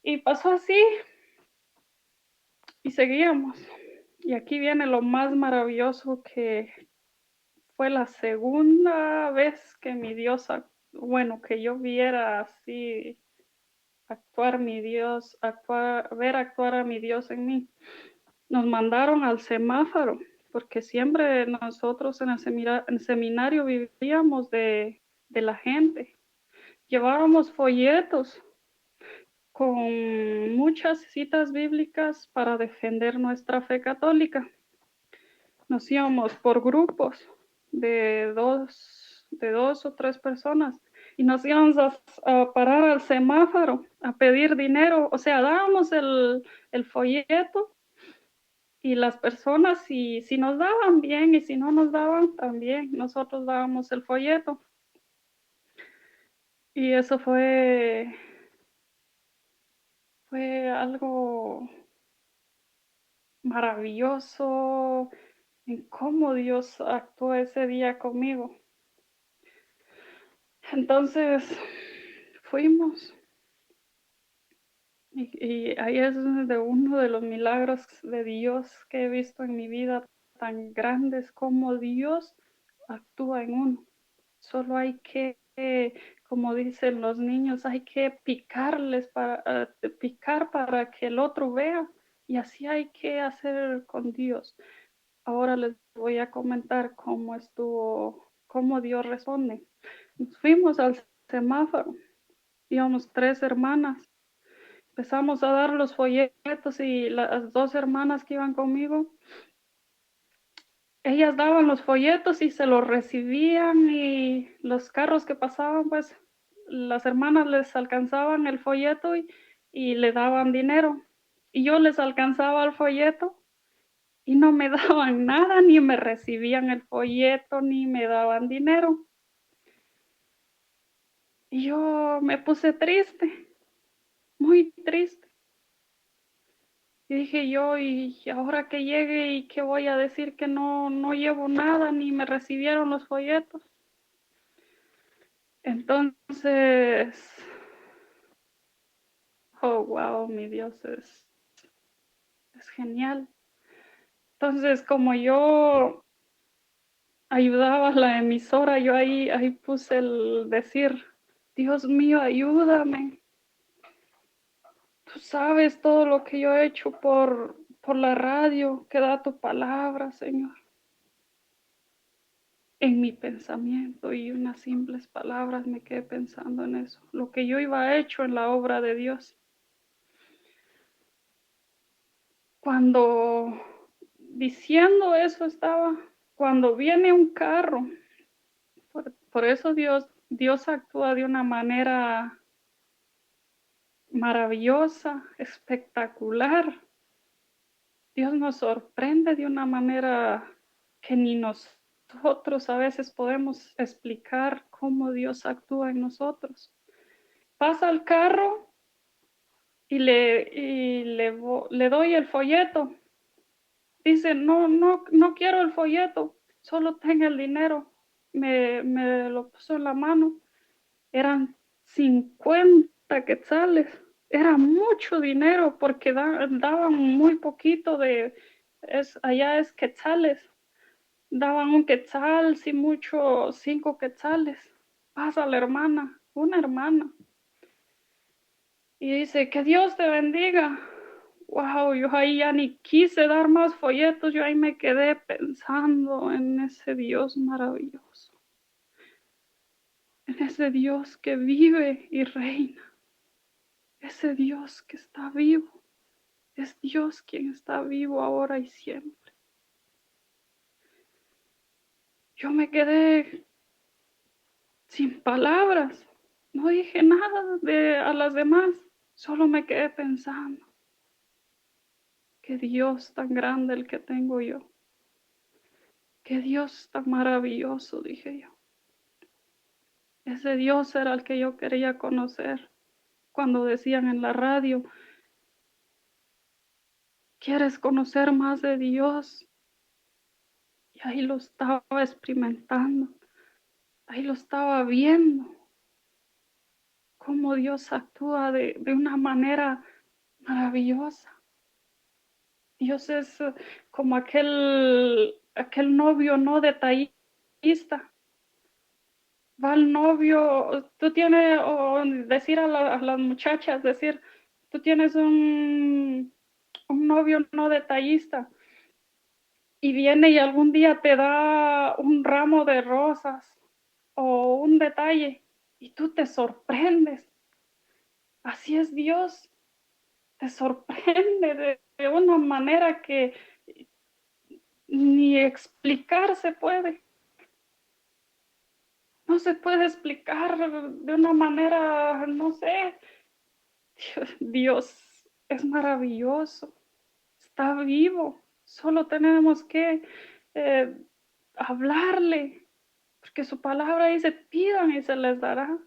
Y pasó así, y seguíamos. Y aquí viene lo más maravilloso, que fue la segunda vez que mi Dios, bueno, que yo viera así actuar mi Dios, ver actuar a mi Dios en mí. Nos mandaron al semáforo, porque siempre nosotros en el seminario vivíamos de la gente. Llevábamos folletos con muchas citas bíblicas para defender nuestra fe católica. Nos íbamos por grupos de dos o tres personas y nos íbamos a parar al semáforo a pedir dinero. O sea, dábamos el folleto y las personas, si nos daban bien y si no nos daban también, nosotros dábamos el folleto. Y eso fue algo maravilloso en cómo Dios actuó ese día conmigo. Entonces fuimos y ahí es de uno de los milagros de Dios que he visto en mi vida tan grandes, como Dios actúa en uno. Solo hay que, como dicen los niños, hay que picar para que el otro vea, y así hay que hacer con Dios. Ahora les voy a comentar cómo Dios responde. Nos fuimos al semáforo, íbamos tres hermanas, empezamos a dar los folletos y las dos hermanas que iban conmigo, ellas daban los folletos y se los recibían, y los carros que pasaban, pues las hermanas les alcanzaban el folleto y le daban dinero. Y yo les alcanzaba el folleto y no me daban nada, ni me recibían el folleto, ni me daban dinero. Y yo me puse triste, muy triste. Y dije yo, y ahora que llegue y que voy a decir que no llevo nada, ni me recibieron los folletos. Entonces, oh, wow, mi Dios es genial. Entonces, como yo ayudaba a la emisora, yo ahí puse el decir, Dios mío, ayúdame. Tú sabes todo lo que yo he hecho por la radio, que da tu palabra, Señor. En mi pensamiento y unas simples palabras me quedé pensando en eso, lo que yo iba hecho en la obra de Dios. Cuando diciendo eso estaba, cuando viene un carro, por eso Dios actúa de una manera maravillosa, espectacular. Dios nos sorprende de una manera que ni nosotros a veces podemos explicar cómo Dios actúa en nosotros. Pasa el carro y le doy el folleto. Dice, no quiero el folleto, solo tenga el dinero. Me lo puso en la mano. Eran 50 quetzales. Era mucho dinero porque daban muy poquito allá es quetzales. Daban un quetzal, si mucho, 5 quetzales. Pasa la hermana, una hermana. Y dice, que Dios te bendiga. Wow, yo ahí ya ni quise dar más folletos, yo ahí me quedé pensando en ese Dios maravilloso, en ese Dios que vive y reina, ese Dios que está vivo, es Dios quien está vivo ahora y siempre. Yo me quedé sin palabras, no dije nada a las demás, solo me quedé pensando, qué Dios tan grande el que tengo yo. Qué Dios tan maravilloso, dije yo. Ese Dios era el que yo quería conocer. Cuando decían en la radio, ¿quieres conocer más de Dios? Y ahí lo estaba experimentando, ahí lo estaba viendo, cómo Dios actúa de una manera maravillosa. Dios es como aquel novio no detallista. Va el novio, tú tienes, o decir a las muchachas, decir, tú tienes un novio no detallista y viene y algún día te da un ramo de rosas o un detalle y tú te sorprendes. Así es Dios, te sorprende de una manera que ni explicar se puede. No se puede explicar de una manera, no sé. Dios es maravilloso, está vivo, solo tenemos que eh, hablarle, porque su palabra dice, pidan y se les dará,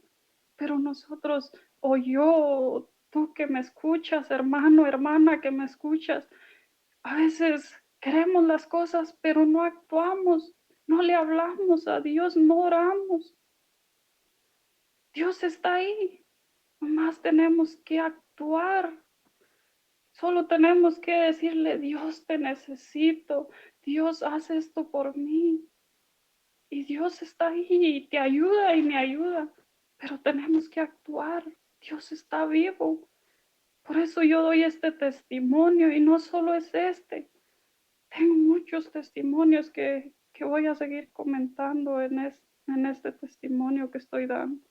pero nosotros, o yo, tú que me escuchas, hermano, hermana que me escuchas, a veces queremos las cosas, pero no actuamos, no le hablamos a Dios, no oramos. Dios está ahí, nomás tenemos que actuar. Solo tenemos que decirle, Dios, te necesito, Dios, haz esto por mí. Y Dios está ahí y te ayuda y me ayuda, pero tenemos que actuar. Dios está vivo. Por eso yo doy este testimonio y no solo es este. Tengo muchos testimonios que voy a seguir comentando en este testimonio que estoy dando.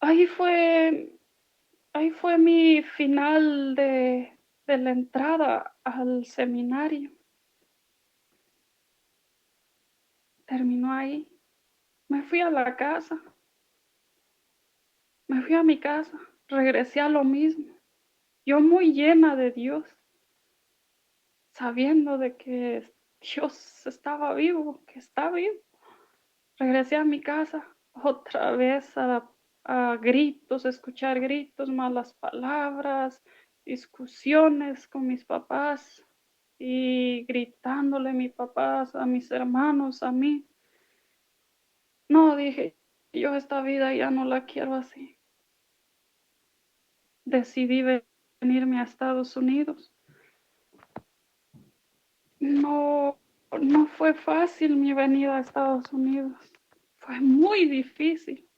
Ahí fue Ahí fue mi final de la entrada al seminario. Terminó ahí. Me fui a la casa, me fui a mi casa, regresé a lo mismo. Yo muy llena de Dios, sabiendo de que Dios estaba vivo, que está vivo. Regresé a mi casa otra vez gritos, escuchar gritos, malas palabras, discusiones con mis papás y gritándole a mis papás, a mis hermanos, a mí. No, dije, yo esta vida ya no la quiero así. Decidí venirme a Estados Unidos. No, no fue fácil mi venida a Estados Unidos. Fue muy difícil,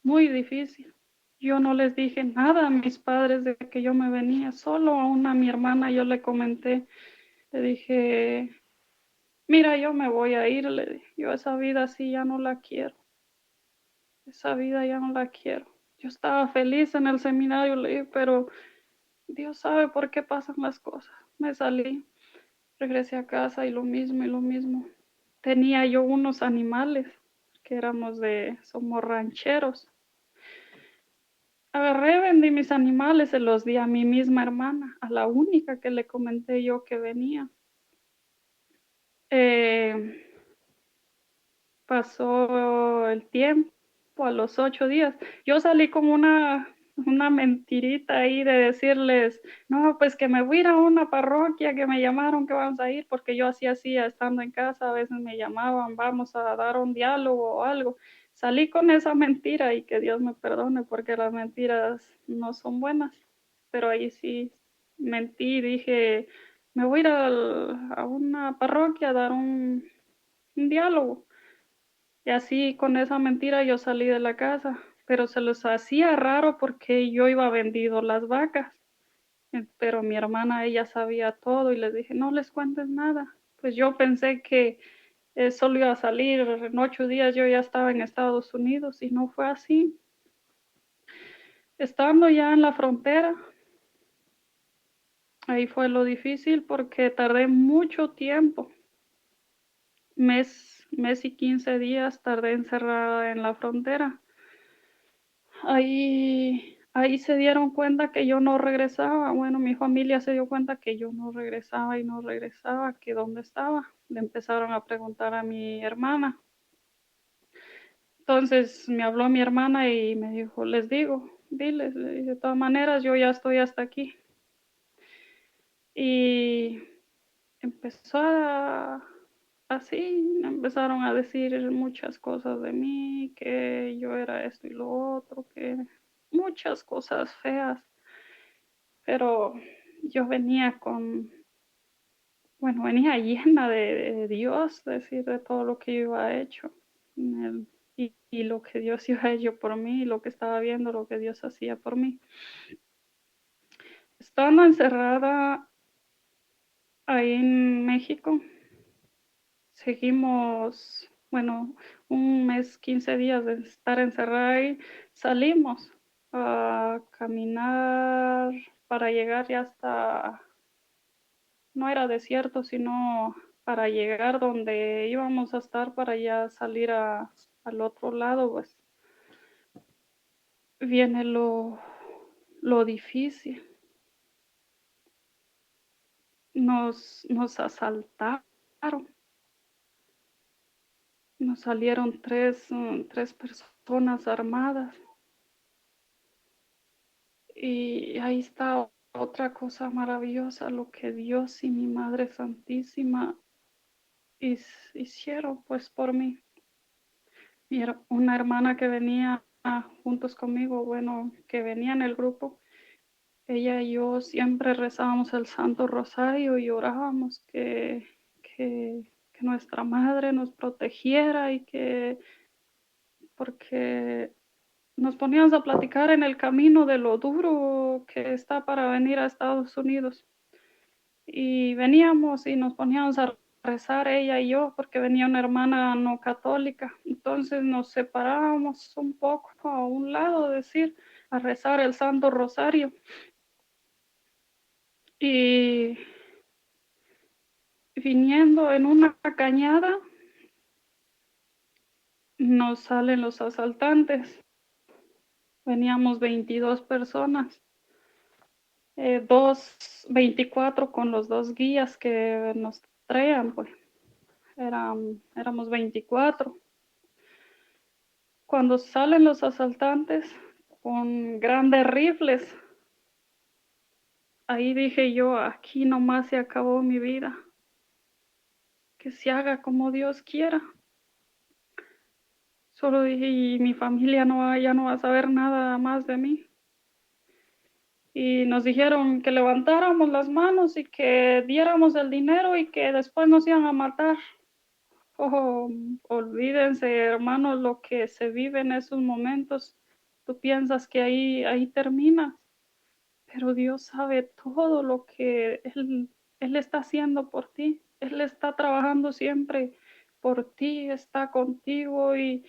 muy difícil. Yo no les dije nada a mis padres de que yo me venía, solo a mi hermana yo le comenté, le dije, mira, yo me voy a ir, le dije, yo esa vida así ya no la quiero, esa vida ya no la quiero. Yo estaba feliz en el seminario, le dije, pero Dios sabe por qué pasan las cosas. Me salí, regresé a casa y lo mismo y lo mismo. Tenía yo unos animales, que somos rancheros. Agarré, vendí mis animales, se los di a mi misma hermana, a la única que le comenté yo que venía. Eh, Pasó el tiempo, a los 8 días. Yo salí con una mentirita ahí de decirles, no, pues que me voy a ir a una parroquia, que me llamaron que vamos a ir, porque yo así hacía estando en casa, a veces me llamaban, vamos a dar un diálogo o algo. Salí con esa mentira y que Dios me perdone porque las mentiras no son buenas, pero ahí sí mentí, dije, me voy a ir a una parroquia a dar un diálogo. Y así con esa mentira yo salí de la casa, pero se los hacía raro porque yo iba vendido las vacas. Pero mi hermana, ella sabía todo y les dije, no les cuentes nada. Pues yo pensé que solo iba a salir en 8 días, yo ya estaba en Estados Unidos y no fue así. Estando ya en la frontera, ahí fue lo difícil porque tardé mucho tiempo, mes y 15 días tardé encerrada en la frontera. Ahí se dieron cuenta que yo no regresaba. Bueno, mi familia se dio cuenta que yo no regresaba y no regresaba, que dónde estaba. Le empezaron a preguntar a mi hermana. Entonces me habló mi hermana y me dijo, les digo, diles, le dije, de todas maneras yo ya estoy hasta aquí. Y empezó así, empezaron a decir muchas cosas de mí, que yo era esto y lo otro, que muchas cosas feas. Pero yo venía llena de Dios, decir, de todo lo que yo iba hecho, y lo que Dios iba hecho por mí, lo que estaba viendo, lo que Dios hacía por mí. Estando encerrada ahí en México, seguimos, un mes, 15 días de estar encerrada ahí, salimos a caminar para llegar ya hasta, no era desierto, sino para llegar donde íbamos a estar para ya salir al otro lado, pues viene lo difícil. Nos asaltaron, nos salieron tres personas armadas y ahí está otra cosa maravillosa, lo que Dios y mi Madre Santísima hicieron pues por mí. Una hermana que venía juntos conmigo, que venía en el grupo, ella y yo siempre rezábamos el Santo Rosario y orábamos que nuestra madre nos protegiera y porque nos poníamos a platicar en el camino de lo duro que está para venir a Estados Unidos. Y veníamos y nos poníamos a rezar ella y yo porque venía una hermana no católica. Entonces nos separábamos un poco a un lado, decir, a rezar el Santo Rosario. Y viniendo en una cañada, nos salen los asaltantes. Veníamos 22 personas, 24 con los dos guías que nos traían, pues éramos 24. Cuando salen los asaltantes con grandes rifles, ahí dije yo, aquí nomás se acabó mi vida, que se haga como Dios quiera. Solo dije, y mi familia ya no va a saber nada más de mí. Y nos dijeron que levantáramos las manos y que diéramos el dinero y que después nos iban a matar. Oh, olvídense, hermanos, lo que se vive en esos momentos. Tú piensas que ahí terminas, pero Dios sabe todo lo que Él está haciendo por ti. Él está trabajando siempre por ti, está contigo y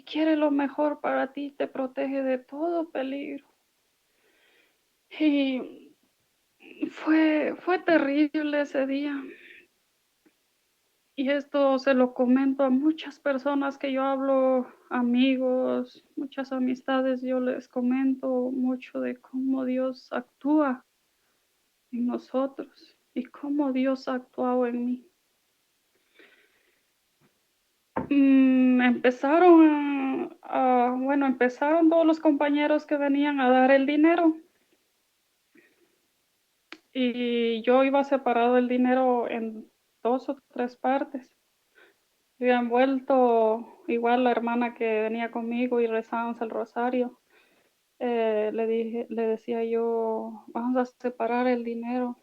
quiere lo mejor para ti, te protege de todo peligro. Y fue terrible ese día. Y esto se lo comento a muchas personas que yo hablo, amigos, muchas amistades, yo les comento mucho de cómo Dios actúa en nosotros y cómo Dios ha actuado en mí. Empezaron todos los compañeros que venían a dar el dinero y yo iba separado el dinero en 2 o 3 partes. Había envuelto igual la hermana que venía conmigo y rezábamos el rosario. Le decía yo, vamos a separar el dinero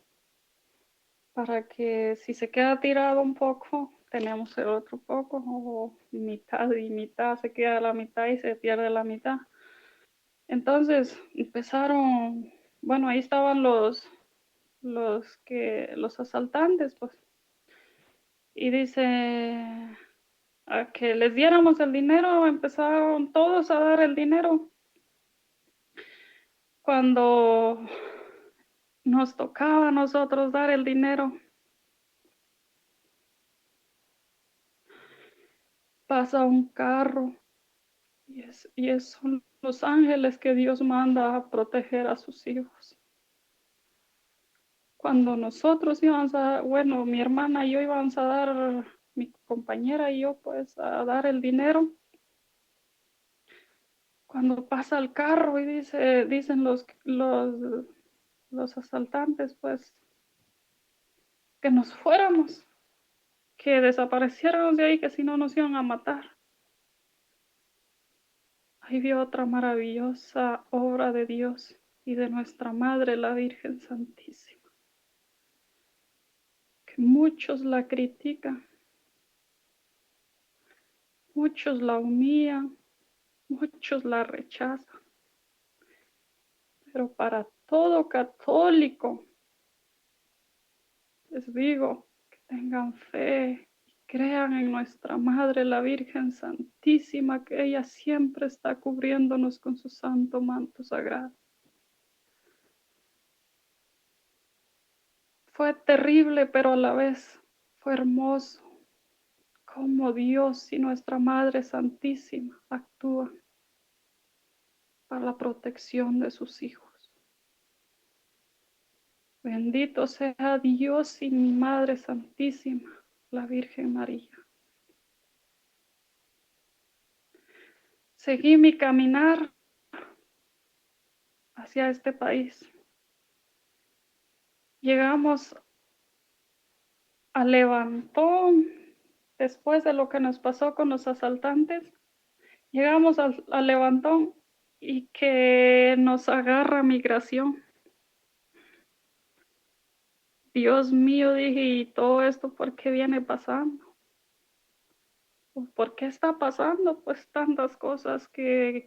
para que si se queda tirado un poco, tenemos el otro poco, o mitad y mitad, se queda la mitad y se pierde la mitad. Entonces empezaron, bueno, ahí estaban los asaltantes, pues, y dice a que les diéramos el dinero, empezaron todos a dar el dinero. Cuando nos tocaba a nosotros dar el dinero, pasa un carro son los ángeles que Dios manda a proteger a sus hijos. Cuando nosotros mi hermana y yo íbamos a dar, mi compañera y yo, pues, a dar el dinero, cuando pasa el carro y dicen los asaltantes, pues, que nos fuéramos, que desapareciéramos de ahí, que si no nos iban a matar. Ahí vio otra maravillosa obra de Dios y de nuestra Madre, la Virgen Santísima, que muchos la critican, muchos la humillan, muchos la rechazan, pero para todo católico les digo que tengan fe y crean en nuestra Madre, la Virgen Santísima, que ella siempre está cubriéndonos con su santo manto sagrado. Fue terrible, pero a la vez fue hermoso cómo Dios y nuestra Madre Santísima actúan para la protección de sus hijos. Bendito sea Dios y mi Madre Santísima, la Virgen María. Seguí mi caminar hacia este país. Llegamos a Levantón, después de lo que nos pasó con los asaltantes. Llegamos a Levantón y que nos agarra migración. Dios mío, dije, ¿y todo esto por qué viene pasando? ¿Por qué está pasando? Pues tantas cosas que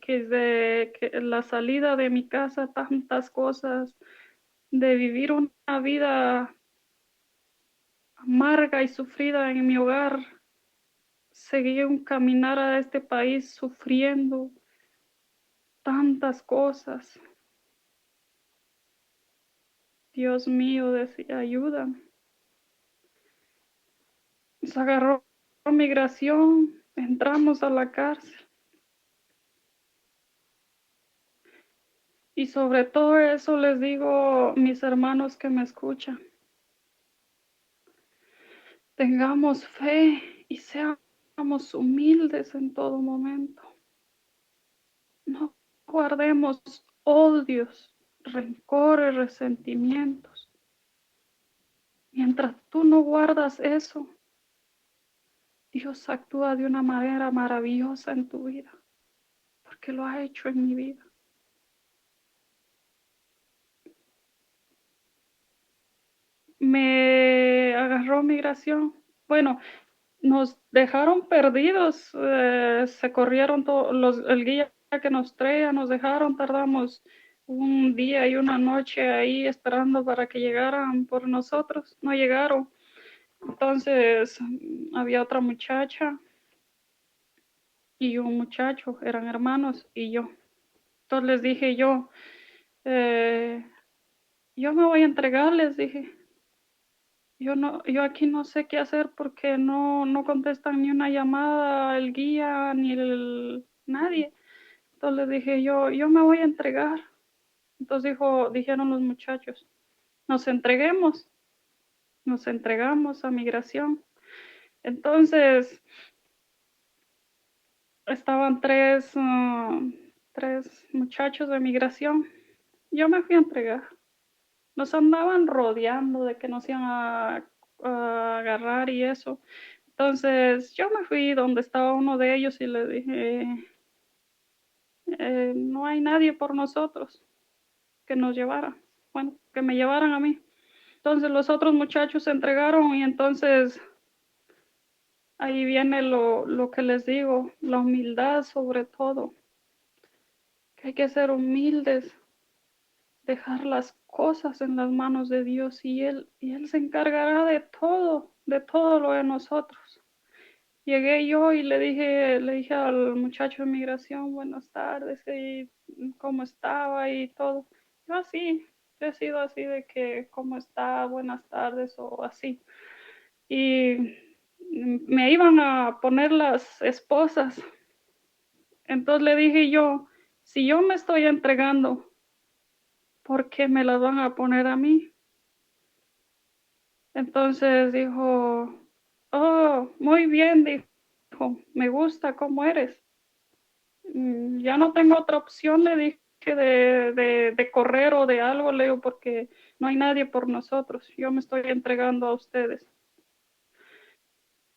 la salida de mi casa, tantas cosas, de vivir una vida amarga y sufrida en mi hogar, seguí un caminar a este país sufriendo tantas cosas. Dios mío, decía, ayúdame. Nos agarró migración, entramos a la cárcel. Y sobre todo eso les digo, mis hermanos que me escuchan, tengamos fe y seamos humildes en todo momento. No guardemos odios, rencores, resentimientos. Mientras tú no guardas eso, Dios actúa de una manera maravillosa en tu vida, porque lo ha hecho en mi vida. Me agarró migración. Bueno, nos dejaron perdidos, se corrieron todos el guía que nos traía, nos dejaron, tardamos un día y una noche ahí esperando para que llegaran por nosotros, no llegaron. Entonces había otra muchacha y un muchacho, eran hermanos, y yo. Entonces les dije eh, yo me voy a entregar, les dije. Yo aquí no sé qué hacer porque no contestan ni una llamada el guía ni nadie. Entonces les dije yo me voy a entregar. Entonces dijeron los muchachos, nos entreguemos, nos entregamos a migración. Entonces estaban tres muchachos de migración. Yo me fui a entregar. Nos andaban rodeando de que nos iban a agarrar y eso. Entonces yo me fui donde estaba uno de ellos y le dije, no hay nadie por nosotros que nos llevara, bueno, que me llevaran a mí. Entonces los otros muchachos se entregaron y entonces ahí viene lo que les digo, la humildad sobre todo, que hay que ser humildes, dejar las cosas en las manos de Dios y Él se encargará de todo lo de nosotros. Llegué yo y le dije al muchacho de migración, buenas tardes, y cómo estaba y todo. Yo así, yo he sido así de que, ¿cómo está? Buenas tardes o así. Y me iban a poner las esposas. Entonces le dije yo, si yo me estoy entregando, ¿por qué me las van a poner a mí? Entonces dijo, oh, muy bien, dijo, me gusta cómo eres. Ya no tengo otra opción, le dije, de correr o de algo, le digo, porque no hay nadie por nosotros. Yo me estoy entregando a ustedes.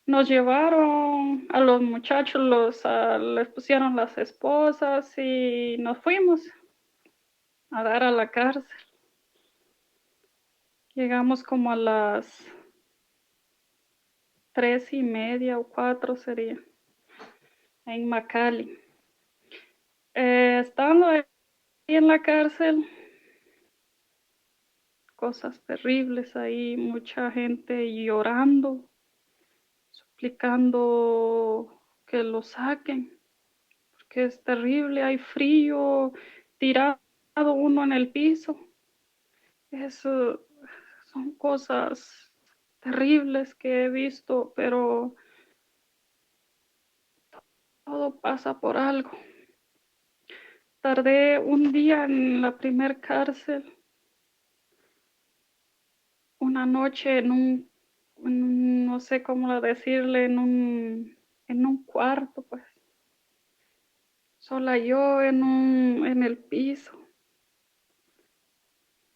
Nos llevaron a los muchachos, les pusieron las esposas y nos fuimos a dar a la cárcel. Llegamos como a las 3:30 o 4 sería, en McAllen. Estando ahí en la cárcel, cosas terribles ahí, mucha gente llorando, suplicando que lo saquen, porque es terrible, hay frío, tirado uno en el piso. Eso son cosas terribles que he visto, pero todo pasa por algo. Tardé un día en la primer cárcel, una noche no sé cómo decirle, en un cuarto, pues, sola yo en el piso.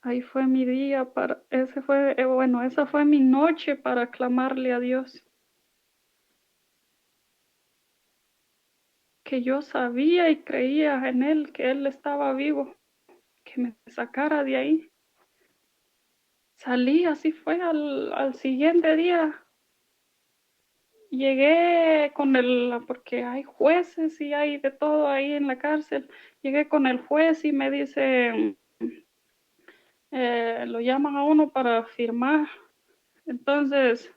Ahí fue mi día esa fue mi noche para clamarle a Dios, que yo sabía y creía en Él, que Él estaba vivo, que me sacara de ahí. Salí, así fue, al siguiente día. Llegué porque hay jueces y hay de todo ahí en la cárcel. Llegué con el juez y me dice, lo llaman a uno para firmar. Entonces,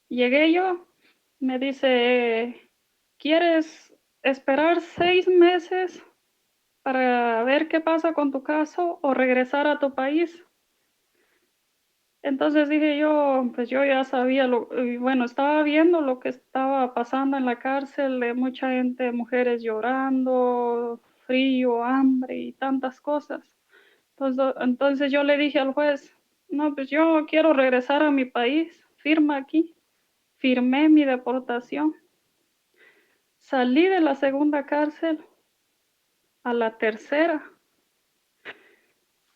llegué yo, me dice, ¿quieres esperar 6 meses para ver qué pasa con tu caso o regresar a tu país? Entonces dije yo, pues yo ya sabía bueno, estaba viendo lo que estaba pasando en la cárcel, de mucha gente, mujeres llorando, frío, hambre y tantas cosas. Entonces yo le dije al juez, no, pues yo quiero regresar a mi país, firma aquí. Firmé mi deportación. Salí de la segunda cárcel a la tercera,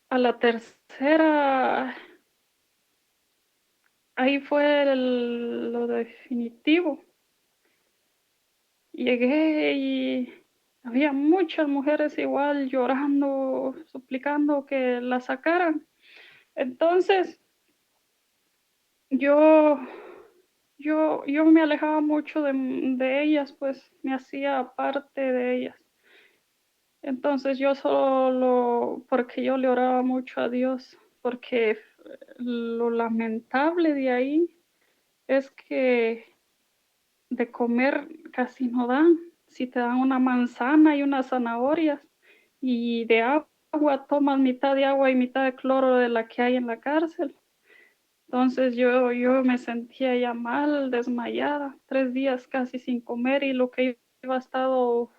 a la tercera, ahí fue lo definitivo. Llegué y había muchas mujeres igual llorando, suplicando que la sacaran. Entonces, yo, yo me alejaba mucho de ellas, pues me hacía parte de ellas. Entonces yo solo, porque yo le oraba mucho a Dios, porque lo lamentable de ahí es que de comer casi no dan. Si te dan una manzana y unas zanahorias y de agua, tomas mitad de agua y mitad de cloro de la que hay en la cárcel. Entonces yo me sentía ya mal, desmayada, 3 días casi sin comer y lo que iba estado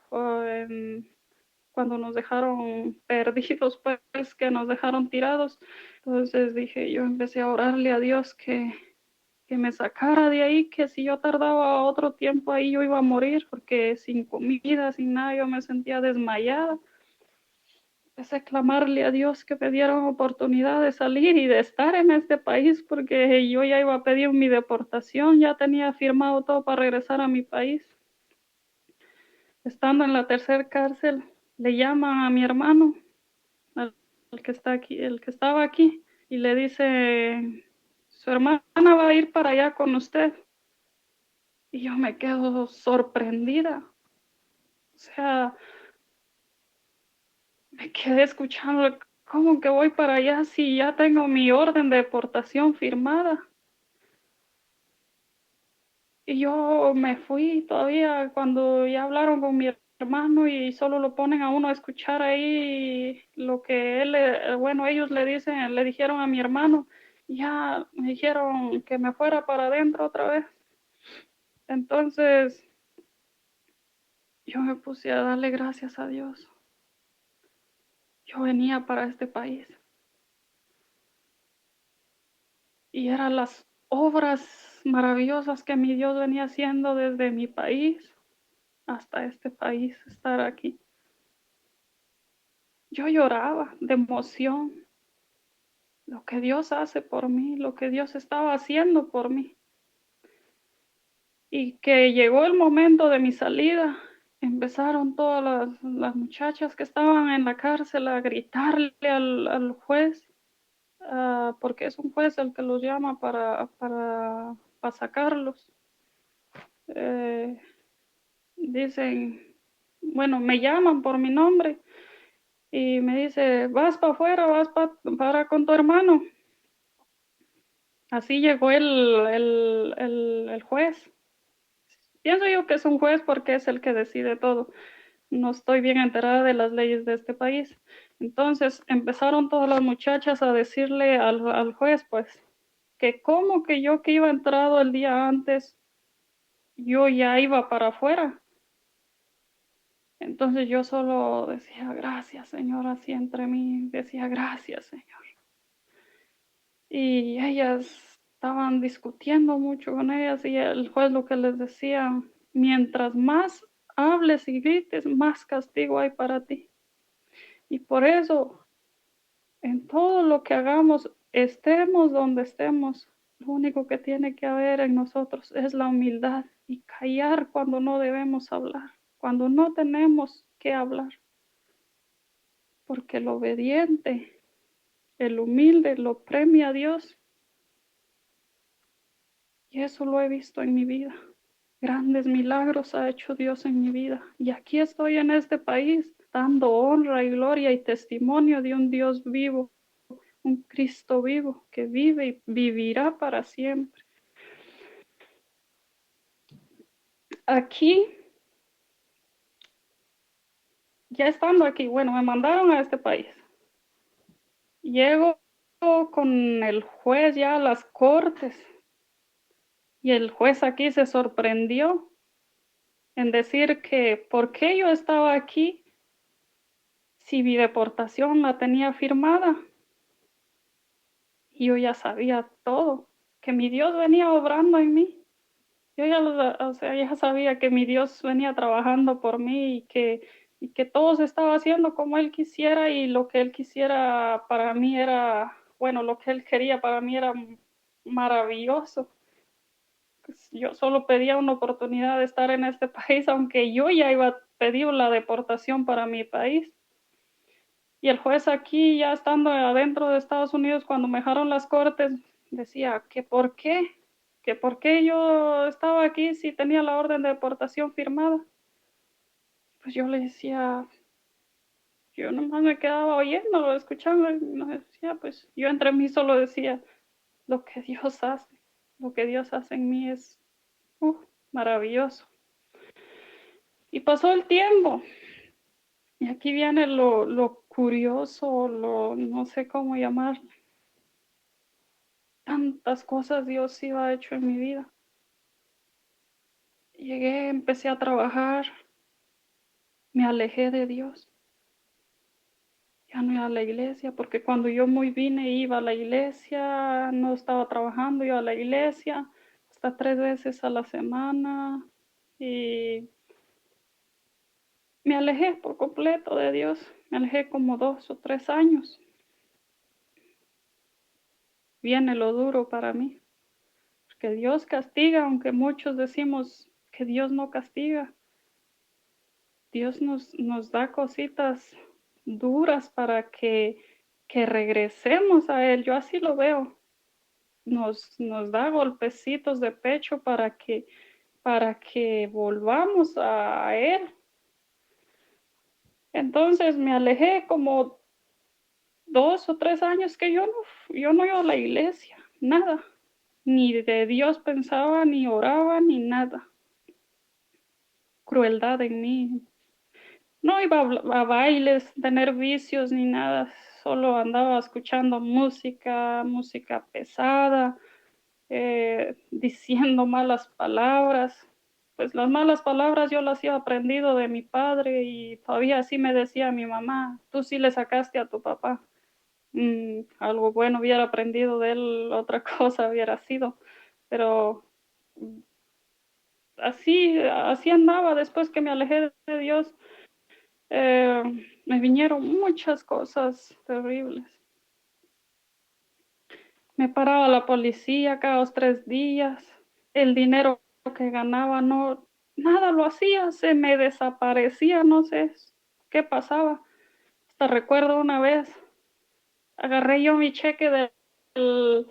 cuando nos dejaron perdidos, pues que nos dejaron tirados. Entonces dije, yo empecé a orarle a Dios que me sacara de ahí, que si yo tardaba otro tiempo ahí yo iba a morir, porque sin comida, sin nada, yo me sentía desmayada. Empecé a clamarle a Dios que me diera una oportunidad de salir y de estar en este país, porque yo ya iba a pedir mi deportación, ya tenía firmado todo para regresar a mi país. Estando en la tercera cárcel, le llama a mi hermano, el que está aquí, el que estaba aquí, y le dice, su hermana va a ir para allá con usted. Y yo me quedo sorprendida. O sea, me quedé escuchando, ¿cómo que voy para allá si ya tengo mi orden de deportación firmada? Y yo me fui todavía cuando ya hablaron con mi hermano y solo lo ponen a uno a escuchar ahí lo que bueno, ellos le dijeron a mi hermano, ya me dijeron que me fuera para adentro otra vez. Entonces yo me puse a darle gracias a Dios. Yo venía para este país y eran las obras maravillosas que mi Dios venía haciendo desde mi país hasta este país, estar aquí. Yo lloraba de emoción, lo que Dios hace por mí, lo que Dios estaba haciendo por mí. Y que llegó el momento de mi salida, empezaron todas las muchachas que estaban en la cárcel a gritarle al juez, porque es un juez el que los llama para sacarlos. Eh, Dicen, bueno, me llaman por mi nombre y me dice, vas para afuera, para con tu hermano. Así llegó el juez. Pienso yo que es un juez porque es el que decide todo. No estoy bien enterada de las leyes de este país. Entonces empezaron todas las muchachas a decirle al juez, pues, que como que yo que iba entrado el día antes, yo ya iba para afuera. Entonces yo solo decía, gracias, Señor, así entre mí, decía, gracias, Señor. Y ellas estaban discutiendo mucho con ellas y el juez lo que les decía, mientras más hables y grites, más castigo hay para ti. Y por eso, en todo lo que hagamos, estemos donde estemos, lo único que tiene que haber en nosotros es la humildad y callar cuando no debemos hablar, cuando no tenemos que hablar. Porque el obediente, el humilde, lo premia a Dios. Y eso lo he visto en mi vida. Grandes milagros ha hecho Dios en mi vida. Y aquí estoy en este país dando honra y gloria y testimonio de un Dios vivo, un Cristo vivo que vive y vivirá para siempre. Aquí, ya estando aquí, bueno, me mandaron a este país. Llego con el juez ya a las cortes y el juez aquí se sorprendió en decir que por qué yo estaba aquí si mi deportación la tenía firmada. Y yo ya sabía todo, que mi Dios venía obrando en mí. Yo ya, o sea, ya sabía que mi Dios venía trabajando por mí y que y que todo se estaba haciendo como él quisiera y lo que él quisiera para mí era, bueno, lo que él quería para mí era maravilloso. Pues yo solo pedía una oportunidad de estar en este país, aunque yo ya iba a pedir la deportación para mi país. Y el juez aquí, ya estando adentro de Estados Unidos, cuando me dejaron las cortes, decía que por qué, que por qué yo estaba aquí si tenía la orden de deportación firmada. Pues yo le decía, yo nomás me quedaba oyendo, escuchando, y nos decía, pues yo entre mí solo decía, lo que Dios hace, lo que Dios hace en mí es maravilloso. Y pasó el tiempo, y aquí viene lo curioso, no sé cómo llamarlo. Tantas cosas Dios sí ha hecho en mi vida. Llegué, empecé a trabajar, me alejé de Dios. Ya no iba a la iglesia, porque cuando yo muy vine iba a la iglesia, no estaba trabajando, iba a la iglesia hasta 3 veces a la semana y me alejé por completo de Dios. Me alejé como 2 o 3 años. Viene lo duro para mí, porque Dios castiga, aunque muchos decimos que Dios no castiga. Dios nos da cositas duras para que regresemos a Él. Yo así lo veo. Nos da golpecitos de pecho para que volvamos a Él. Entonces me alejé como 2 o 3 años que yo no iba a la iglesia, nada. Ni de Dios pensaba, ni oraba, ni nada. Crueldad en mí. No iba a bailes, tener vicios ni nada, solo andaba escuchando música pesada, diciendo malas palabras. Pues las malas palabras yo las había aprendido de mi padre y todavía así me decía mi mamá, tú sí le sacaste a tu papá. Algo bueno hubiera aprendido de él, otra cosa hubiera sido, pero así andaba después que me alejé de Dios. eh, Me vinieron muchas cosas terribles. Me paraba la policía cada 3 días. El dinero que ganaba nada lo hacía, se me desaparecía, no sé qué pasaba. Hasta recuerdo una vez, agarré yo mi cheque del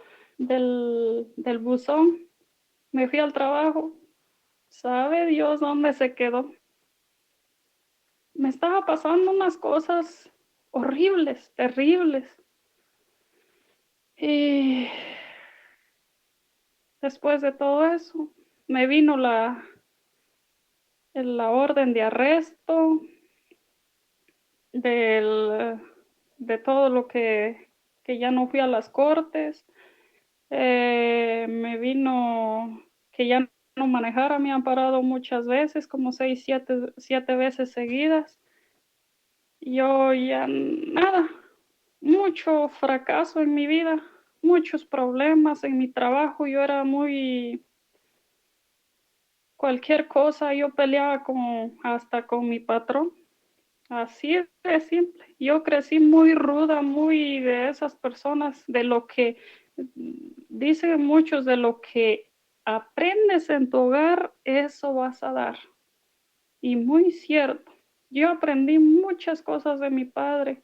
buzón, me fui al trabajo, sabe Dios dónde se quedó. Me estaba pasando unas cosas horribles, terribles. Y después de todo eso, me vino la orden de arresto del, de todo lo que ya no fui a las cortes. Me vino que ya no manejara, me han parado muchas veces, como 6, 7 veces seguidas. Yo ya nada, mucho fracaso en mi vida, muchos problemas en mi trabajo. Yo era muy cualquier cosa, yo peleaba hasta con mi patrón. Así de simple. Yo crecí muy ruda, muy de esas personas, de lo que dicen muchos, de lo que aprendes en tu hogar, eso vas a dar. Y muy cierto. Yo aprendí muchas cosas de mi padre,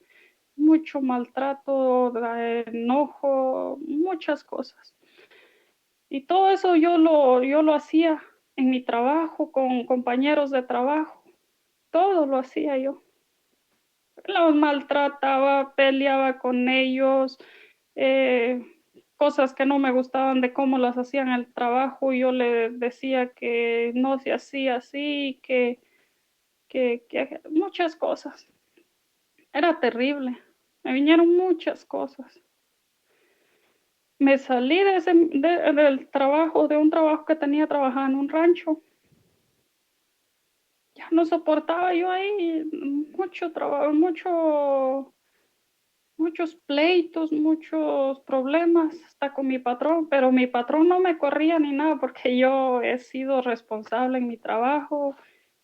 mucho maltrato, enojo, muchas cosas. Y todo eso yo lo hacía en mi trabajo, con compañeros de trabajo. Todo lo hacía yo. Los maltrataba, peleaba con ellos, eh, cosas que no me gustaban de cómo las hacían el trabajo. Yo le decía que no se hacía así, que muchas cosas. Era terrible. Me vinieron muchas cosas. Me salí del trabajo, de un trabajo que tenía trabajando en un rancho. Ya no soportaba yo ahí mucho trabajo, muchos pleitos, muchos problemas, hasta con mi patrón, pero mi patrón no me corría ni nada porque yo he sido responsable en mi trabajo,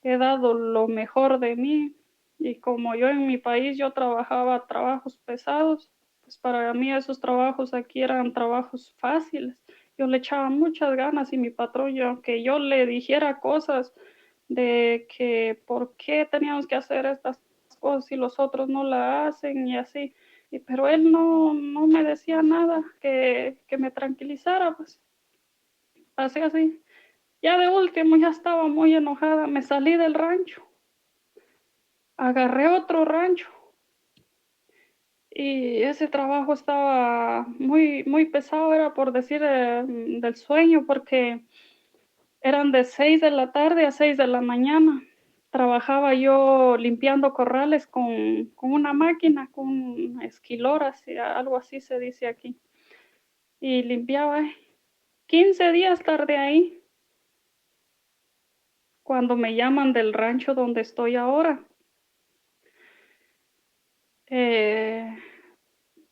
he dado lo mejor de mí Y como yo en mi país yo trabajaba trabajos pesados, pues para mí esos trabajos aquí eran trabajos fáciles. Yo le echaba muchas ganas y mi patrón, aunque yo le dijera cosas de que por qué teníamos que hacer estas cosas si los otros no la hacen y así, pero él no me decía nada que me tranquilizara, pues así, así. Ya de último ya estaba muy enojada, me salí del rancho, agarré otro rancho y ese trabajo estaba muy pesado, era por decir del sueño, porque eran de 6 de la tarde a 6 de la mañana. Trabajaba yo limpiando corrales con una máquina, con una esquilora, algo así se dice aquí. Y limpiaba 15 días tardé ahí, cuando me llaman del rancho donde estoy ahora. Eh,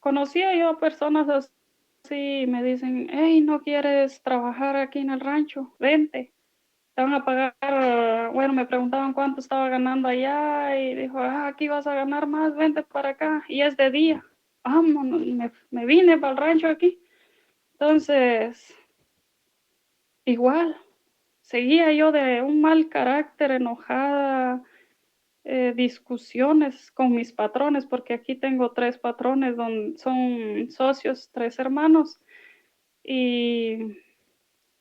Conocía yo a personas así y me dicen, hey, ¿no quieres trabajar aquí en el rancho? Vente. Te van a pagar, bueno, me preguntaban cuánto estaba ganando allá y dijo, aquí vas a ganar más, vente para acá. Y es de día. Vámonos, me vine para el rancho aquí. Entonces, igual, seguía yo de un mal carácter, enojada, discusiones con mis patrones, porque aquí tengo tres patrones, donde son socios, tres hermanos, y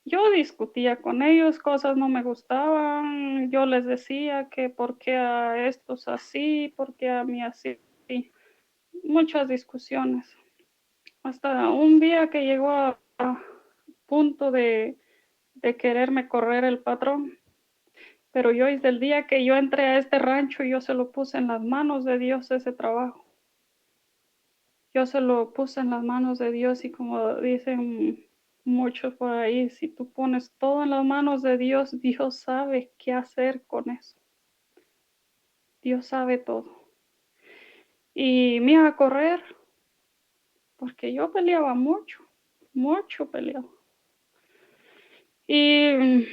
yo discutía con ellos, cosas no me gustaban, yo les decía que por qué a estos así, por qué a mí así, muchas discusiones. Hasta un día que llegó a punto de quererme correr el patrón, pero yo desde el día que yo entré a este rancho, yo se lo puse en las manos de Dios ese trabajo. Yo se lo puse en las manos de Dios y como dicen muchos por ahí, si tú pones todo en las manos de Dios, Dios sabe qué hacer con eso. Dios sabe todo. Y me iba a correr porque yo peleaba mucho, mucho peleaba. Y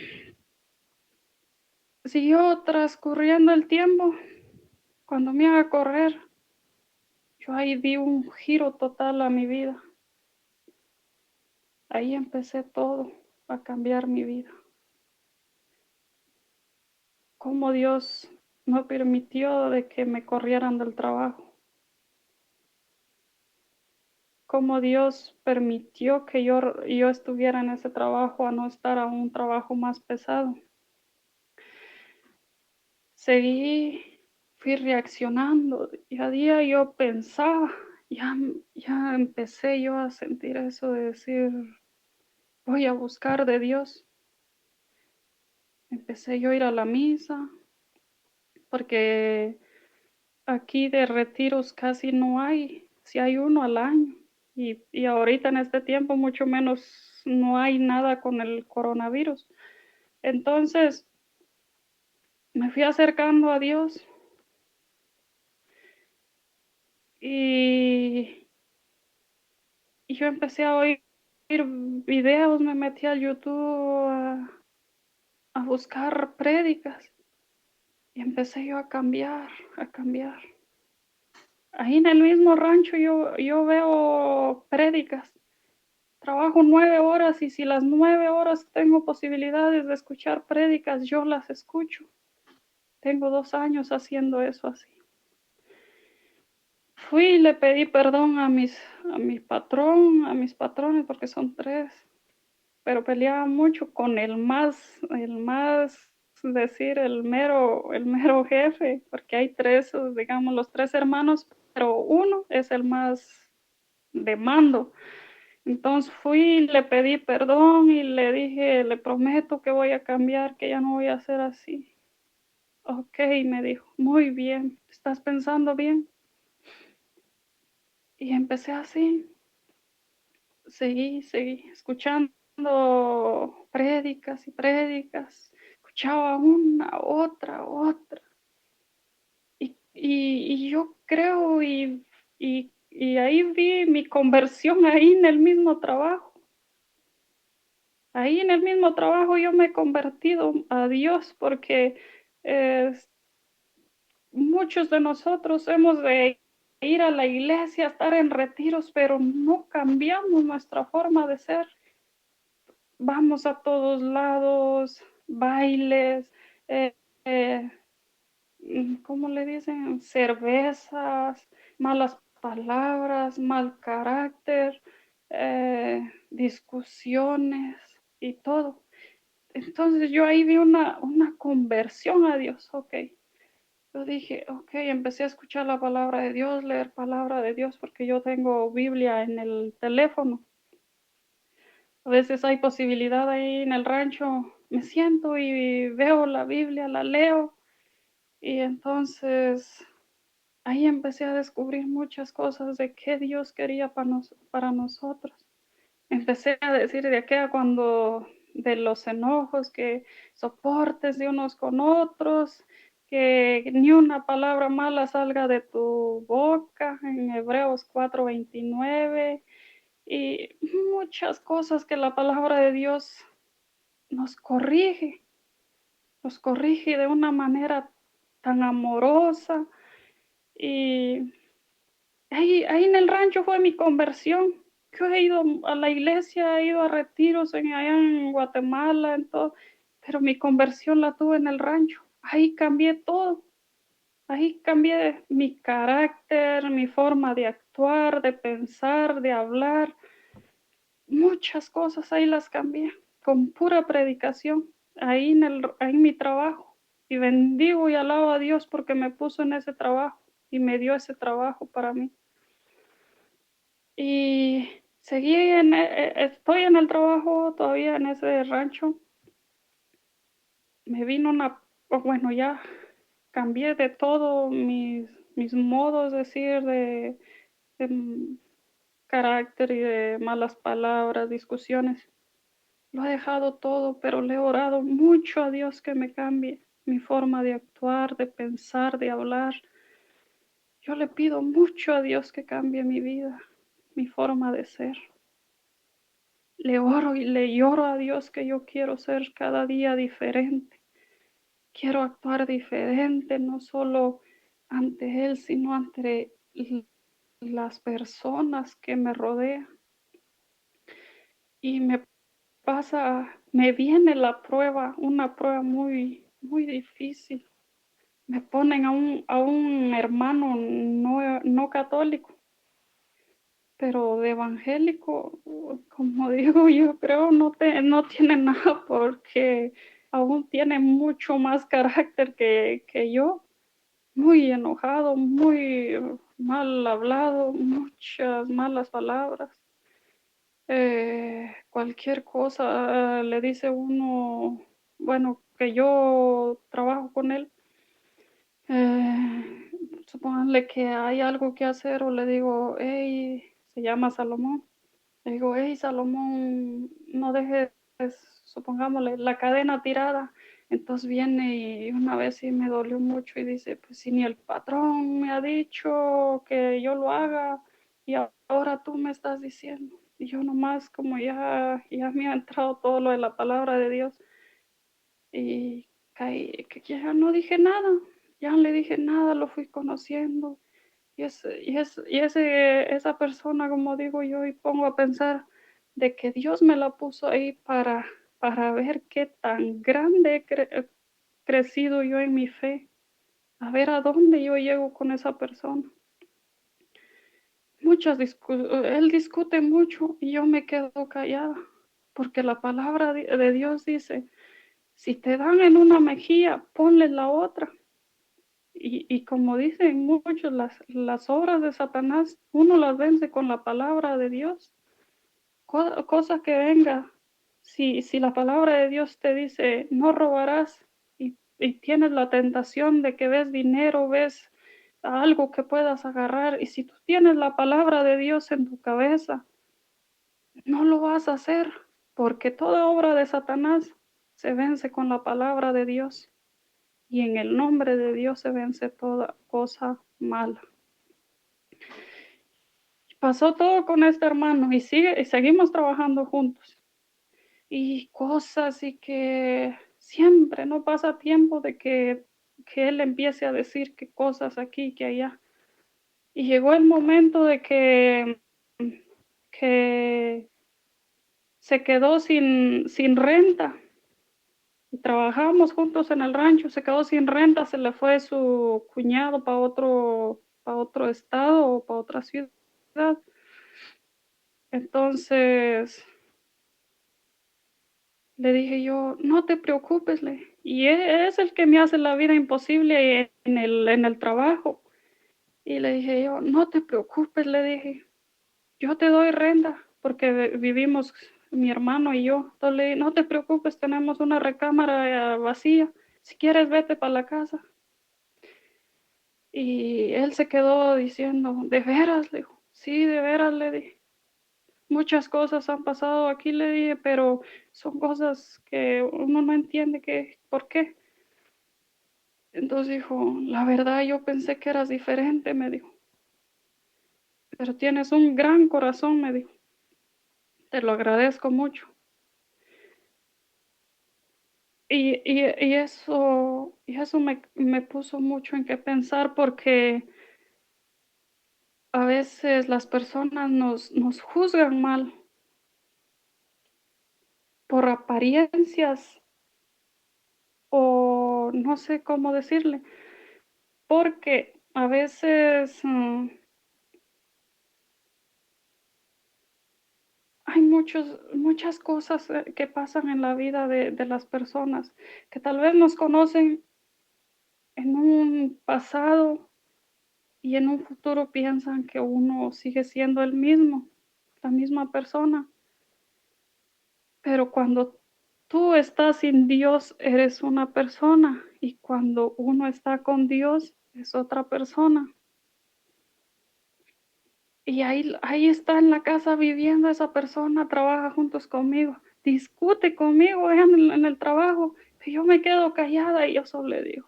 siguió transcurriendo el tiempo. Cuando me iba a correr, yo ahí di un giro total a mi vida. Ahí empecé todo a cambiar mi vida. Cómo Dios no permitió de que me corrieran del trabajo. Cómo Dios permitió que yo estuviera en ese trabajo a no estar a un trabajo más pesado. Seguí, fui reaccionando y a día yo pensaba, ya empecé yo a sentir eso de decir, voy a buscar de Dios. Empecé yo a ir a la misa, porque aquí de retiros casi no hay, si hay uno al año. Y ahorita en este tiempo mucho menos no hay nada con el coronavirus. Entonces me fui acercando a Dios y, y yo empecé a oír videos, me metí a YouTube a buscar prédicas y empecé yo a cambiar, a cambiar. Ahí en el mismo rancho yo veo prédicas. Trabajo 9 horas y si las 9 horas tengo posibilidades de escuchar prédicas, yo las escucho. Tengo 2 años haciendo eso así. Fui y le pedí perdón a mi patrón, a mis patrones, porque son tres, pero peleaba mucho con el más, decir, el mero jefe, porque hay tres, digamos, los tres hermanos, pero uno es el más de mando. Entonces fui, le pedí perdón y le dije, le prometo que voy a cambiar, que ya no voy a hacer así. Ok, me dijo, muy bien, ¿estás pensando bien? Y empecé así, seguí, escuchando prédicas y prédicas, escuchaba una, otra. Y yo creo, y ahí vi mi conversión ahí en el mismo trabajo. Ahí en el mismo trabajo yo me he convertido a Dios porque eh, muchos de nosotros hemos de ir a la iglesia, estar en retiros, pero no cambiamos nuestra forma de ser. Vamos a todos lados, bailes, eh, eh, ¿cómo le dicen? Cervezas, malas palabras, mal carácter, discusiones y todo. Entonces yo ahí vi una conversión a Dios, ok. Yo dije, ok, empecé a escuchar la palabra de Dios, leer palabra de Dios, porque yo tengo Biblia en el teléfono. A veces hay posibilidad ahí en el rancho, me siento y veo la Biblia, la leo, y entonces ahí empecé a descubrir muchas cosas de qué Dios quería para nosotros. Empecé a decir de aquella cuando de los enojos, que soportes de unos con otros, que ni una palabra mala salga de tu boca, en Hebreos 4:29, y muchas cosas que la palabra de Dios nos corrige de una manera tan amorosa. Y ahí en el rancho fue mi conversión. Yo he ido a la iglesia, he ido a retiros allá en Guatemala, en todo, pero mi conversión la tuve en el rancho. Ahí cambié todo. Ahí cambié mi carácter, mi forma de actuar, de pensar, de hablar. Muchas cosas ahí las cambié con pura predicación, ahí en mi trabajo. Y bendigo y alabo a Dios porque me puso en ese trabajo y me dio ese trabajo para mí. Y estoy en el trabajo todavía en ese rancho. Me vino bueno, ya cambié de todo mis modos de decir, de carácter y de malas palabras, discusiones. Lo he dejado todo, pero le he orado mucho a Dios que me cambie mi forma de actuar, de pensar, de hablar. Yo le pido mucho a Dios que cambie mi vida, mi forma de ser. Le oro y le lloro a Dios que yo quiero ser cada día diferente. Quiero actuar diferente, no solo ante Él, sino ante las personas que me rodean. Y me viene una prueba muy, muy difícil. Me ponen a un hermano no católico, pero de evangélico, como digo, yo creo no tiene nada porque aún tiene mucho más carácter que yo, muy enojado, muy mal hablado, muchas malas palabras. Cualquier cosa le dice uno, bueno, que yo trabajo con él, supónganle que hay algo que hacer o le digo, hey, se llama Salomón, le digo, hey, Salomón, no dejes, supongámosle, la cadena tirada. Entonces viene y una vez sí me dolió mucho y dice, pues si ni el patrón me ha dicho que yo lo haga y ahora tú me estás diciendo. Y yo nomás como ya me ha entrado todo lo de la palabra de Dios y caí, que ya no dije nada, ya no le dije nada, lo fui conociendo. Esa persona, como digo yo, y pongo a pensar de que Dios me la puso ahí para ver qué tan grande he crecido yo en mi fe, a ver a dónde yo llego con esa persona. Él discute mucho y yo me quedo callada, porque la palabra de Dios dice, si te dan en una mejilla, ponle la otra. Y como dicen muchos, las obras de Satanás, uno las vence con la palabra de Dios. Cosa que venga, si la palabra de Dios te dice, no robarás, y tienes la tentación de que ves dinero, ves algo que puedas agarrar, y si tú tienes la palabra de Dios en tu cabeza, no lo vas a hacer, porque toda obra de Satanás se vence con la palabra de Dios. Y en el nombre de Dios se vence toda cosa mala. Pasó todo con este hermano y seguimos trabajando juntos. Y cosas y que siempre no pasa tiempo de que que él empiece a decir qué cosas aquí, que allá. Y llegó el momento de que se quedó sin renta. Y trabajábamos juntos en el rancho, se quedó sin renta, se le fue su cuñado para otro estado o para otra ciudad. Entonces le dije yo, no te preocupes, y es el que me hace la vida imposible en el trabajo. Y le dije yo, no te preocupes, le dije, yo te doy renta, porque vivimos mi hermano y yo. Entonces le dije, no te preocupes, tenemos una recámara vacía, si quieres vete para la casa. Y él se quedó diciendo, ¿de veras? Le dijo, sí, de veras, le dije. Muchas cosas han pasado aquí, le dije, pero son cosas que uno no entiende por qué. Entonces dijo, la verdad yo pensé que eras diferente, me dijo, pero tienes un gran corazón, me dijo, te lo agradezco mucho. Y eso me puso mucho en qué pensar porque a veces las personas nos juzgan mal por apariencias o no sé cómo decirle, porque a veces hay muchas cosas que pasan en la vida de las personas que tal vez nos conocen en un pasado y en un futuro piensan que uno sigue siendo el mismo, la misma persona. Pero cuando tú estás sin Dios, eres una persona y cuando uno está con Dios, es otra persona. Y ahí está en la casa viviendo esa persona, trabaja juntos conmigo, discute conmigo en el trabajo. Y yo me quedo callada y yo solo le digo,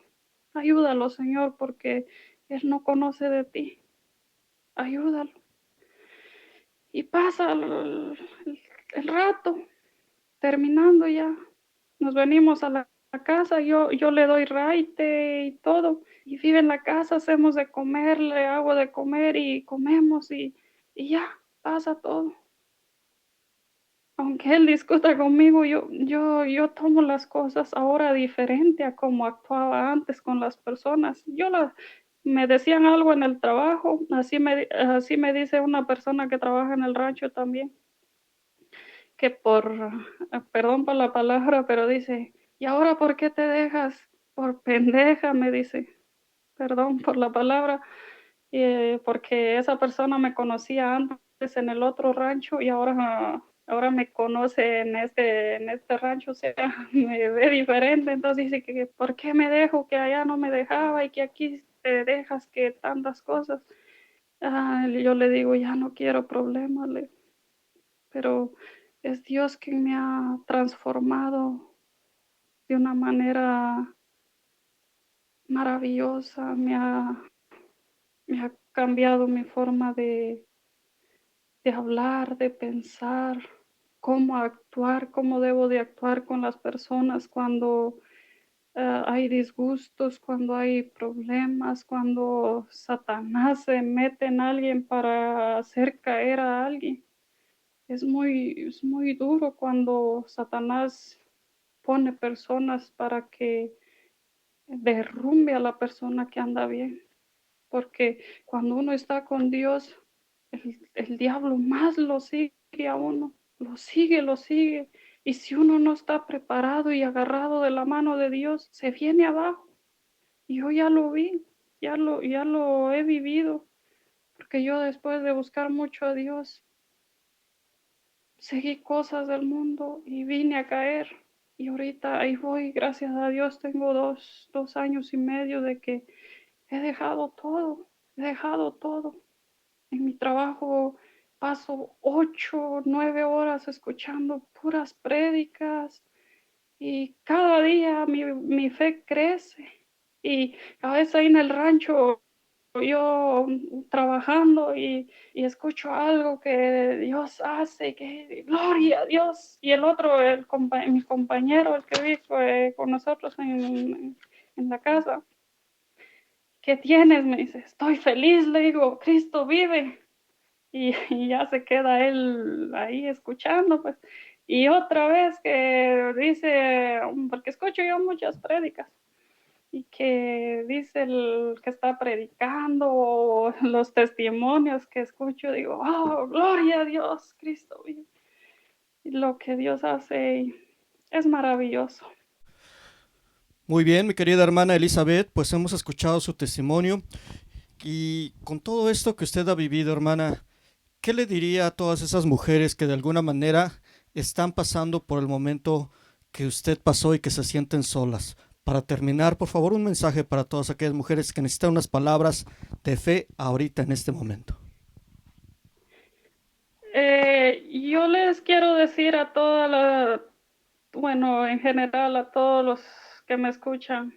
ayúdalo, Señor, porque Él no conoce de ti. Ayúdalo. Y pasa el rato, terminando ya, nos venimos a la casa, yo le doy raite y todo, y vive en la casa, hacemos de comer, le hago de comer y comemos y ya, pasa todo. Aunque él discuta conmigo, yo tomo las cosas ahora diferente a como actuaba antes con las personas. Me decían algo en el trabajo, así me dice una persona que trabaja en el rancho también, que perdón por la palabra, pero dice, ¿y ahora por qué te dejas? Por pendeja, me dice, perdón por la palabra, porque esa persona me conocía antes en el otro rancho y ahora me conoce en este rancho, o sea, me ve diferente, entonces dice que ¿por qué me dejo? Que allá no me dejaba y que aquí te dejas que tantas cosas. Yo le digo, ya no quiero problemas, pero es Dios quien me ha transformado de una manera maravillosa, me ha cambiado mi forma de hablar, de pensar, cómo actuar, cómo debo de actuar con las personas cuando hay disgustos, cuando hay problemas, cuando Satanás se mete en alguien para hacer caer a alguien. Es muy duro cuando Satanás pone personas para que derrumbe a la persona que anda bien. Porque cuando uno está con Dios, el diablo más lo sigue a uno, lo sigue. Y si uno no está preparado y agarrado de la mano de Dios, se viene abajo. Y yo ya lo vi, ya lo he vivido, porque yo después de buscar mucho a Dios, seguí cosas del mundo y vine a caer. Y ahorita ahí voy, gracias a Dios, tengo dos años y medio de que he dejado todo. En mi trabajo paso 8, 9 horas escuchando puras prédicas y cada día mi fe crece. Y a veces ahí en el rancho yo trabajando y escucho algo que Dios hace, que gloria a Dios. Y el otro, mi compañero, el que vive con nosotros en la casa, ¿qué tienes? Me dice, estoy feliz, le digo, Cristo vive. Y ya se queda él ahí escuchando, pues. Y otra vez que dice, porque escucho yo muchas prédicas, y que dice el que está predicando, o los testimonios que escucho, digo, oh, gloria a Dios, Cristo vive. Y lo que Dios hace es maravilloso. Muy bien, mi querida hermana Elizabeth, pues hemos escuchado su testimonio y con todo esto que usted ha vivido, hermana, ¿qué le diría a todas esas mujeres que de alguna manera están pasando por el momento que usted pasó y que se sienten solas? Para terminar, por favor, un mensaje para todas aquellas mujeres que necesitan unas palabras de fe ahorita en este momento. Yo les quiero decir a todas las, bueno, en general a todos los que me escuchan,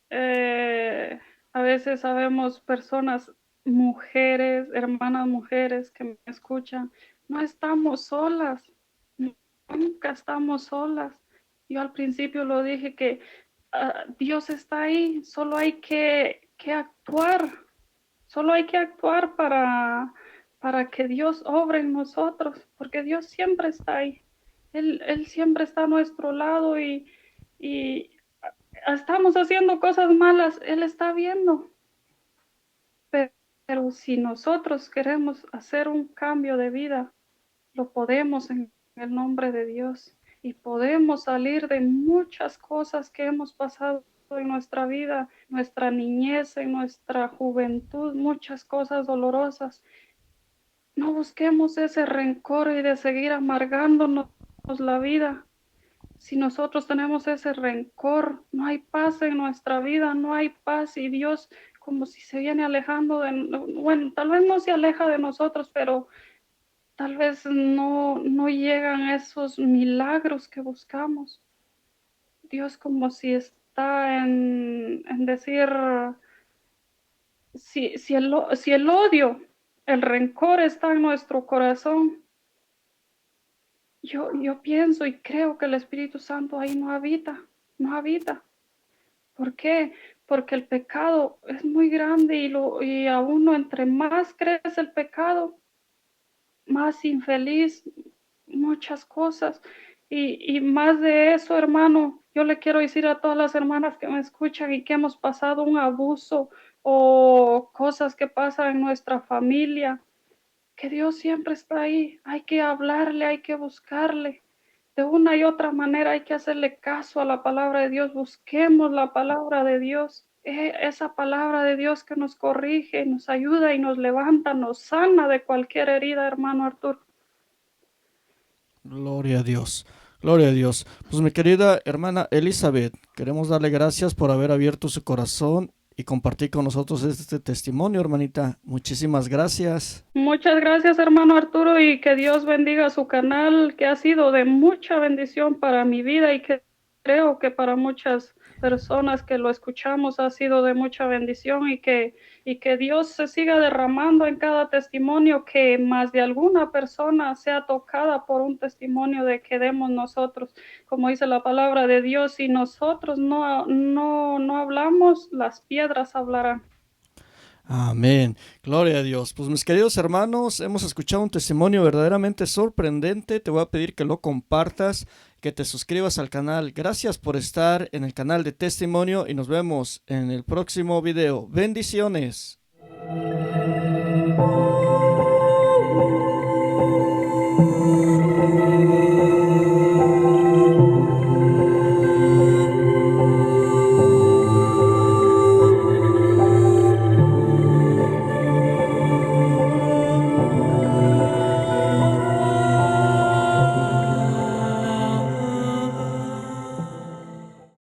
a veces sabemos personas, mujeres, hermanas mujeres que me escuchan, no estamos solas, nunca estamos solas. Yo al principio lo dije que Dios está ahí, solo hay que actuar, solo hay que actuar para que Dios obre en nosotros, porque Dios siempre está ahí. Él siempre está a nuestro lado y estamos haciendo cosas malas, Él está viendo. Pero si nosotros queremos hacer un cambio de vida, lo podemos en el nombre de Dios y podemos salir de muchas cosas que hemos pasado en nuestra vida, nuestra niñez, en nuestra juventud, muchas cosas dolorosas. No busquemos ese rencor y de seguir amargándonos la vida. Si nosotros tenemos ese rencor, no hay paz en nuestra vida, no hay paz y Dios como si se viene alejando bueno, tal vez no se aleja de nosotros, pero tal vez no llegan esos milagros que buscamos. Dios como si está en decir, si el odio, el rencor está en nuestro corazón, yo pienso y creo que el Espíritu Santo ahí no habita, no habita. ¿Por qué? Porque el pecado es muy grande y a uno entre más crece el pecado, más infeliz, muchas cosas. Y más de eso, hermano, yo le quiero decir a todas las hermanas que me escuchan y que hemos pasado un abuso o cosas que pasan en nuestra familia, que Dios siempre está ahí. Hay que hablarle, hay que buscarle. De una y otra manera hay que hacerle caso a la palabra de Dios. Busquemos la palabra de Dios. Esa palabra de Dios que nos corrige, nos ayuda y nos levanta, nos sana de cualquier herida, hermano Arturo. Gloria a Dios, gloria a Dios. Pues mi querida hermana Elizabeth, queremos darle gracias por haber abierto su corazón y compartir con nosotros este testimonio, hermanita. Muchísimas gracias. Muchas gracias, hermano Arturo, y que Dios bendiga su canal, que ha sido de mucha bendición para mi vida y que creo que para muchas personas que lo escuchamos ha sido de mucha bendición y que Dios se siga derramando en cada testimonio, que más de alguna persona sea tocada por un testimonio de que demos nosotros, como dice la palabra de Dios, si nosotros no hablamos, las piedras hablarán. Amén. Gloria a Dios. Pues mis queridos hermanos, hemos escuchado un testimonio verdaderamente sorprendente. Te voy a pedir que lo compartas, que te suscribas al canal. Gracias por estar en el canal de Testimonio y nos vemos en el próximo video. Bendiciones.